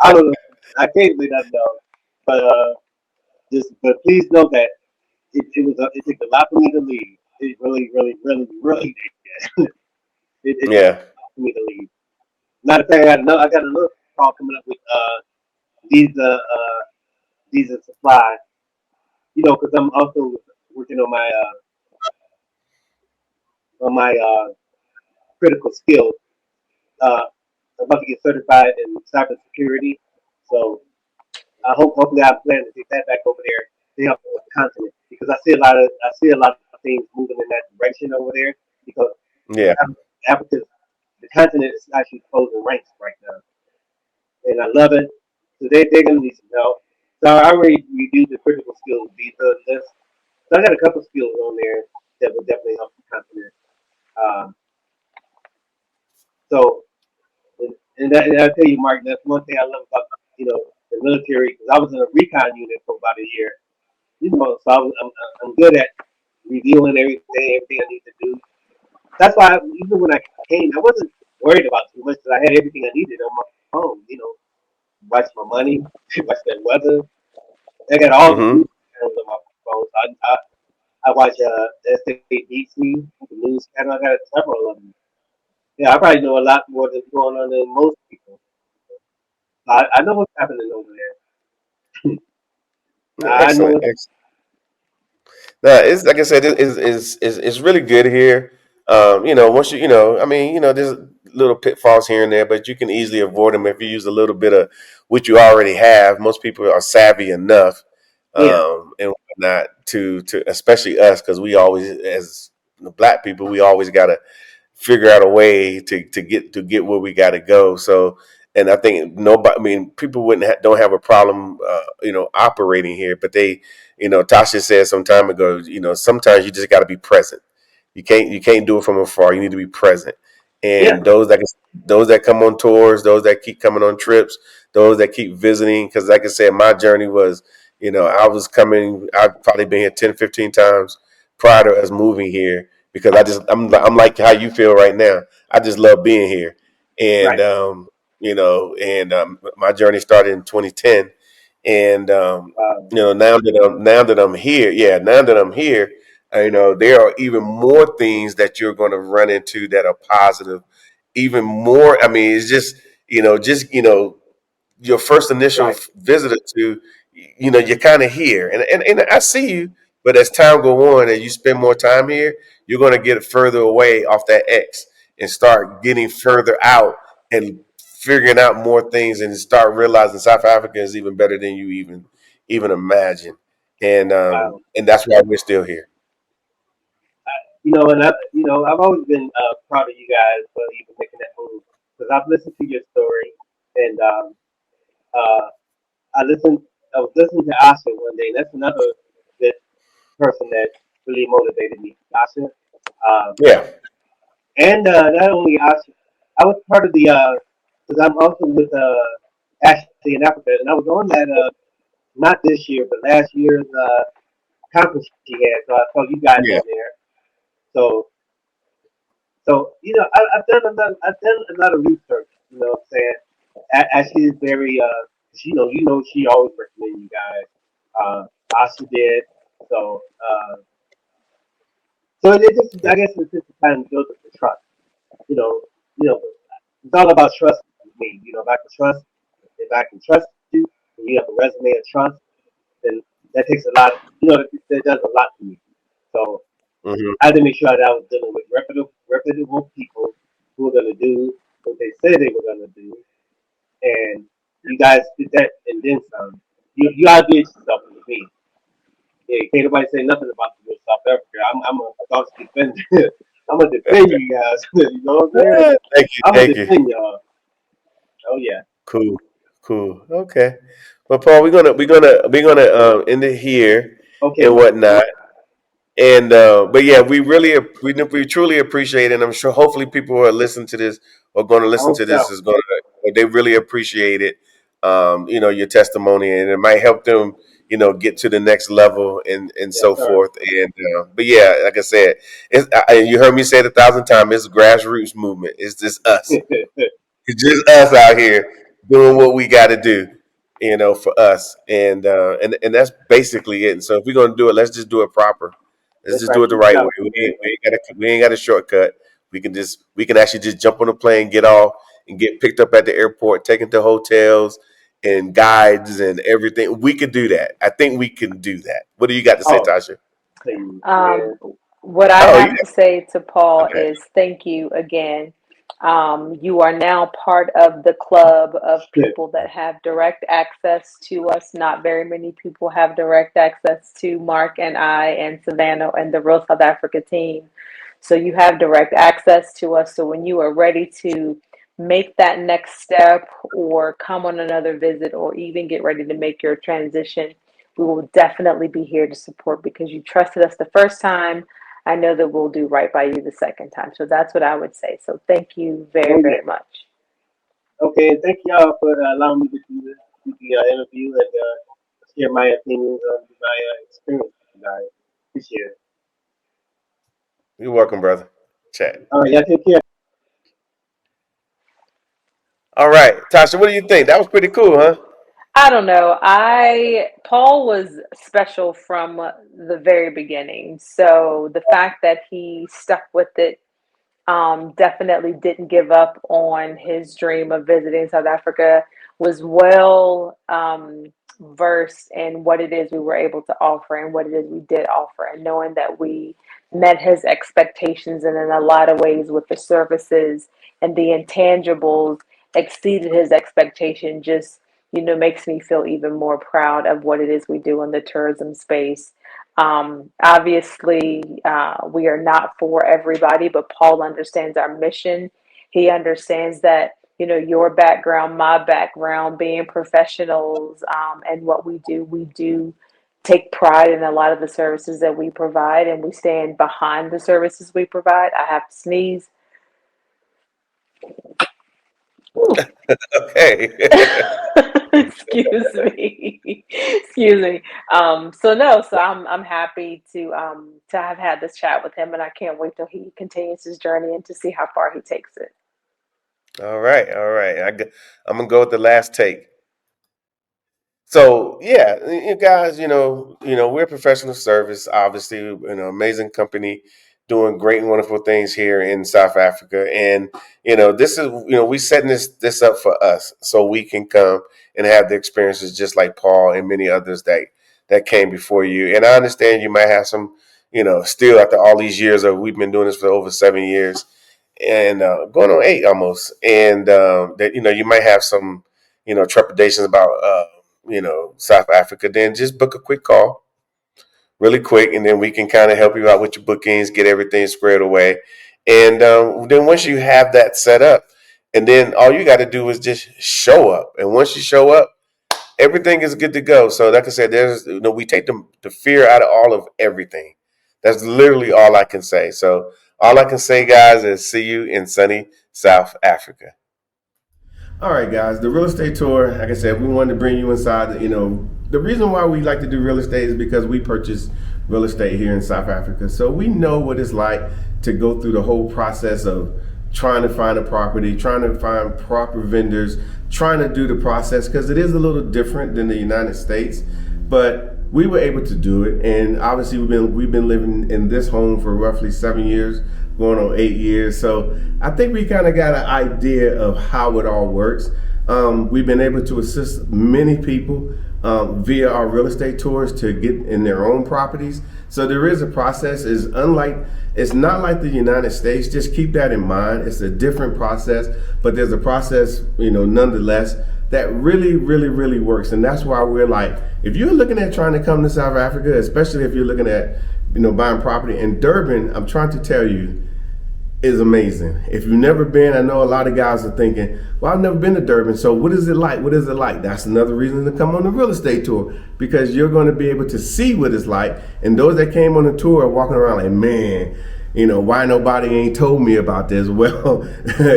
I don't know. I can't say that though, but but please know that it took a lot for me to leave. It really, really, really, really did. It took a Yeah, lot for me to leave. Matter of fact, I got another call coming up with visa visa supply. Because I'm also working on my critical skills. Uh, I'm about to get certified in cybersecurity, so hopefully I plan to get that back over there to help with the continent because I see a lot of things moving in that direction over there because yeah, Africa's the continent is actually closing ranks right now, and I love it. So they're gonna need some help. So I already reviewed the critical skills visa list. So I got a couple skills on there that will definitely help the confidence. Um, so, and I'll tell you, Mark, that's one thing I love about the military because I was in a recon unit for about a year. So I'm good at reviewing everything I need to do. That's why even when I came, I wasn't worried about too much because I had everything I needed on my phone. Watch my money, watch that weather. I got all the Mm-hmm. news channels on my phone. So I watch SABC, the news channel. I got several of them. Yeah, I probably know a lot more that's going on than most people. I know what's happening over there. I know Excellent. what's Now, it's like I said, it's really good here. Once I mean, there's little pitfalls here and there, but you can easily avoid them if you use a little bit of what you already have. Most people are savvy enough, yeah, and whatnot to especially us because we always, as black people, we always gotta figure out a way to get where we got to go. So, and I think nobody, I mean, people don't have a problem, operating here, but they, Tasha said some time ago, sometimes you just got to be present. You can't do it from afar. You need to be present. yeah, And those that come on tours, those that keep coming on trips, those that keep visiting, because like I said, my journey was, I was coming. I've probably been here 10, 15 times prior to us moving here because I'm like how you feel right now. I just love being here, and right. my journey started in 2010, and now that I'm here, yeah, now that I'm here, there are even more things that you're going to run into that are positive, even more. I mean, it's just your first initial Right. visitor to, you're kind of here, and I see you. But as time go on and you spend more time here, you're going to get further away off that X and start getting further out and figuring out more things and start realizing South Africa is even better than you even imagine. And Wow. that's why we're still here. And I've always been proud of you guys for even making that move because I've listened to your story, and uh, I listened. I was listening to Asha one day, and that's another good person that really motivated me, Asha. Um, Yeah, and not only Asha, I was part of the because I'm also with Ashley in Africa, and I was on that not this year, but last year's conference she had. So I saw you guys yeah. on there. So I've done a lot of research. You know what I'm saying? Ashley is very she always recommend you guys. Asha did. So it just I guess it's just kind of build up the trust. You know, it's all about trust with me. If I can trust you, and you have a resume of trust, then that takes a lot. That does a lot for me. So Hmm. I had to make sure that I was dealing with reputable people who were going to do what they said they were going to do, and you guys did that and then some. You outdid yourself with me. Yeah, can't nobody say nothing about you in South Africa. I'm a staunch defender. I'm gonna defend you guys. You know what I'm saying? Thank you, I'm gonna thank you. defend y'all. Oh yeah. Cool, cool. Okay. Well, Paul, we're gonna end it here Okay, and Mark. whatnot. And but yeah, we truly appreciate it. And I'm sure hopefully people who are listening to this or going to I listen hope to this so. is going to they really appreciate it. Your testimony, and it might help them, get to the next level and Yes, so sir. forth. And but yeah, like I said, you heard me say it 1,000 times. It's a grassroots movement. It's just us. It's just us out here doing what we got to do, for us, and that's basically it. And so if we're gonna do it, let's just do it proper. Let's That's just right. do it the Keep it right way. up. We ain't got a shortcut. We can actually just jump on a plane, get off, and get picked up at the airport, taken to hotels and guides and everything. We could do that. I think we can do that. What do you got to say, Oh, Tasha? please, Um, man. what I Oh, have to say to Paul okay. is thank you again. You are now part of the club of people that have direct access to us. Not very many people have direct access to Mark and I and Savannah and the Real South Africa team. So you have direct access to us. So when you are ready to make that next step or come on another visit or even get ready to make your transition, we will definitely be here to support because you trusted us the first time. I know that we'll do right by you the second time. So that's what I would say. So thank you very, Oh yeah. very much. Okay, and thank y'all for allowing me to do the interview and share my opinions on my experience with you guys. Appreciate it. You're welcome, brother. Chat. All right, y'all take care. All right, Tasha, what do you think? That was pretty cool, huh? I don't know. Paul was special from the very beginning. So the fact that he stuck with it, definitely didn't give up on his dream of visiting South Africa, was well versed in what it is we were able to offer and what it is we did offer, and knowing that we met his expectations and in a lot of ways with the services and the intangibles exceeded his expectation just makes me feel even more proud of what it is we do in the tourism space. Obviously, we are not for everybody, but Paul understands our mission. He understands that, your background, my background, being professionals, and what we do take pride in a lot of the services that we provide, and we stand behind the services we provide. I have to sneeze. Okay. Excuse me. Excuse me. So no, so I'm happy to have had this chat with him, and I can't wait till he continues his journey and to see how far he takes it. All right, all right. I'm gonna go with the last take. So yeah, you guys, we're professional service. Obviously, amazing company, doing great and wonderful things here in South Africa, and this is, we setting this up for us so we can come and have the experiences just like Paul and many others that came before you. And I understand you might have some, still after all these years of we've been doing this for over 7 years and going on 8 almost, and that you might have some trepidations about South Africa. Then just book a quick call, really quick, and then we can kind of help you out with your bookings, get everything squared away, and then once you have that set up, and then all you got to do is just show up, and once you show up, everything is good to go. So like I said, we take the fear out of all of everything. That's literally all I can say. So all I can say, guys, is see you in sunny South Africa. All right, guys, the real estate tour, like I said, we wanted to bring you inside. The reason why we like to do real estate is because we purchase real estate here in South Africa. So we know what it's like to go through the whole process of trying to find a property, trying to find proper vendors, trying to do the process, because it is a little different than the United States. But we were able to do it, and obviously we've been living in this home for roughly 7 years, going on 8 years. So I think we kind of got an idea of how it all works. We've been able to assist many people via our real estate tours to get in their own properties. So there is a process. It's not like the United States. Just keep that in mind. It's a different process, but there's a process, nonetheless, that really, really, really works. And that's why we're like, if you're looking at trying to come to South Africa, especially if you're looking at, buying property in Durban, I'm trying to tell you, is amazing. If you've never been, I know a lot of guys are thinking, well, I've never been to Durban, so what is it like? What is it like? That's another reason to come on the real estate tour, because you're going to be able to see what it's like. And those that came on the tour are walking around like, man, why nobody ain't told me about this? Well,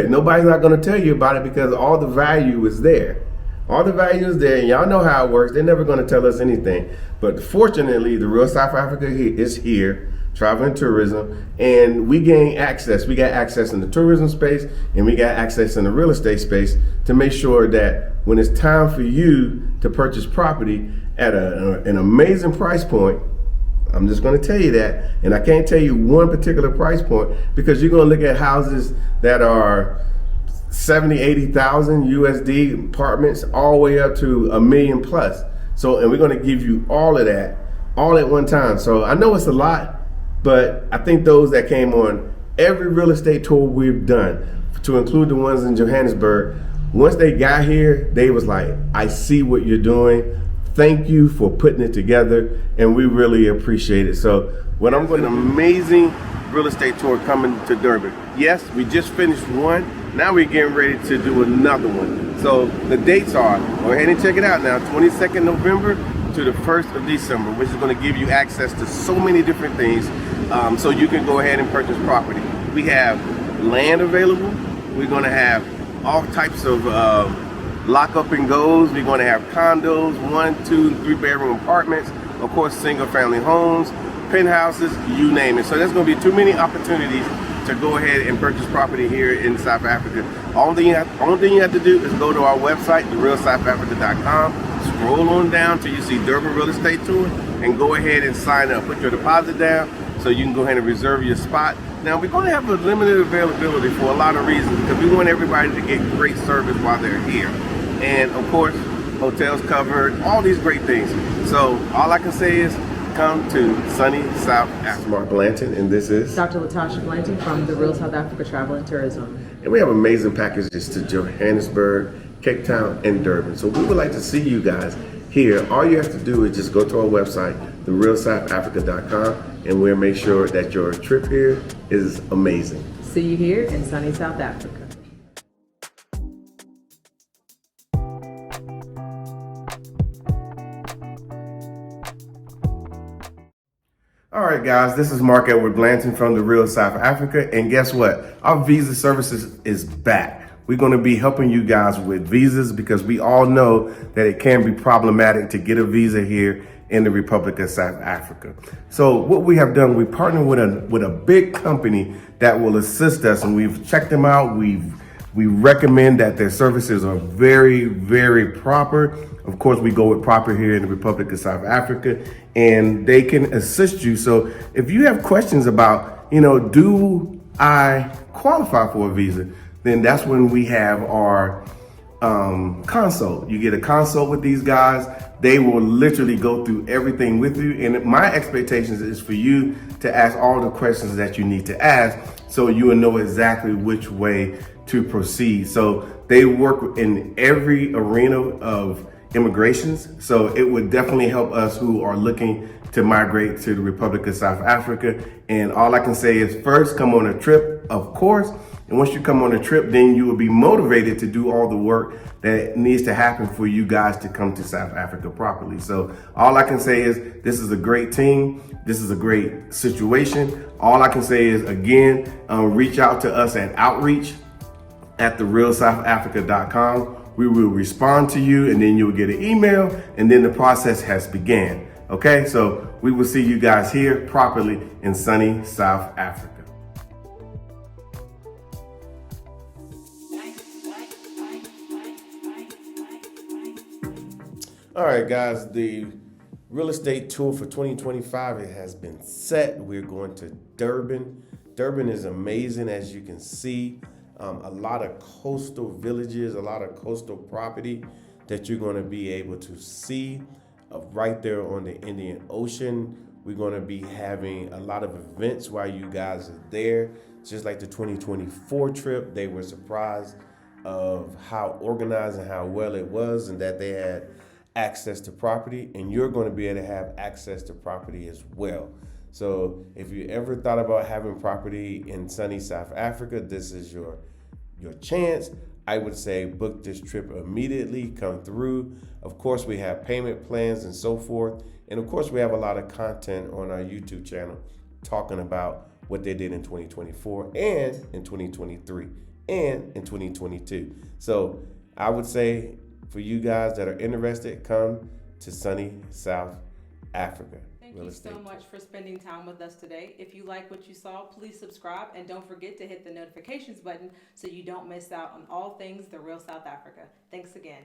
nobody's not going to tell you about it because all the value is there. All the value is there, and y'all know how it works. They're never going to tell us anything. But fortunately, the real South Africa is here, travel and tourism, and we gain access. We got access in the tourism space, and we got access in the real estate space to make sure that when it's time for you to purchase property at an amazing price point, I'm just going to tell you that, and I can't tell you one particular price point because you're going to look at houses that are 70, 80,000 USD apartments all the way up to $1 million plus. So, and we're going to give you all of that all at one time. So I know it's a lot, but I think those that came on every real estate tour we've done, to include the ones in Johannesburg, once they got here, they was like, I see what you're doing. Thank you for putting it together, and we really appreciate it. So when I'm going, an amazing real estate tour coming to Durban. Yes, we just finished one. Now we're getting ready to do another one. So the dates are, go ahead and check it out now, 22nd November to to the 1st of December, which is going to give you access to so many different things, so you can go ahead and purchase property. We have land available. We're going to have all types of lock up and goes. We're going to have condos, 1, 2, 3 bedroom apartments, of course single family homes, penthouses, you name it. So there's going to be too many opportunities to go ahead and purchase property here in South Africa. Only thing you have to do is go to our website, therealsouthafrica.com, scroll on down till you see Durban Real Estate Tour, and go ahead and sign up. Put your deposit down so you can go ahead and reserve your spot. Now, we're going to have a limited availability for a lot of reasons, because we want everybody to get great service while they're here. And of course, hotels covered, all these great things. So all I can say is come to sunny South Africa. Mark Blandon, and this is Dr. Tasha Blandon from the Real South Africa Travel and Tourism. And we have amazing packages to Johannesburg, Cape Town, and Durban. So we would like to see you guys here. All you have to do is just go to our website, therealsouthafrica.com, and we'll make sure that your trip here is amazing. See you here in sunny South Africa. All right, guys, this is Mark Edward Blandon from the Real South Africa, and guess what? Our visa services is back. We're going to be helping you guys with visas, because we all know that it can be problematic to get a visa here in the Republic of South Africa. So what we have done, we partnered with a big company that will assist us, and we've checked them out. We recommend that their services are very, very proper. Of course, we go with proper here in the Republic of South Africa, and they can assist you. So if you have questions about, do I qualify for a visa, then that's when we have our consult. You get a consult with these guys. They will literally go through everything with you. And my expectations is for you to ask all the questions that you need to ask, so you will know exactly which way to proceed. So they work in every arena of immigrations. So it would definitely help us who are looking to migrate to the Republic of South Africa. And all I can say is, first, come on a trip, of course. And once you come on a trip, then you will be motivated to do all the work that needs to happen for you guys to come to South Africa properly. So all I can say is, this is a great team. This is a great situation. All I can say is, again, reach out to us at outreach@therealsouthafrica.com. We will respond to you, and then you'll get an email, and then the process has began. Okay, so we will see you guys here properly in sunny South Africa. All right, guys, the real estate tour for 2025, it has been set. We're going to Durban. Durban is amazing, as you can see. A lot of coastal villages, a lot of coastal property that you're going to be able to see right there on the Indian Ocean. We're going to be having a lot of events while you guys are there. Just like the 2024 trip, they were surprised of how organized and how well it was, and that they had access to property, and you're going to be able to have access to property as well. So if you ever thought about having property in sunny South Africa, this is your chance. I would say book this trip immediately, come through. Of course, we have payment plans and so forth. And of course, we have a lot of content on our YouTube channel talking about what they did in 2024 and in 2023 and in 2022. So I would say, for you guys that are interested, come to sunny South Africa. Thank you so much for spending time with us today. If you like what you saw, please subscribe, and don't forget to hit the notifications button so you don't miss out on all things The Real South Africa. Thanks again.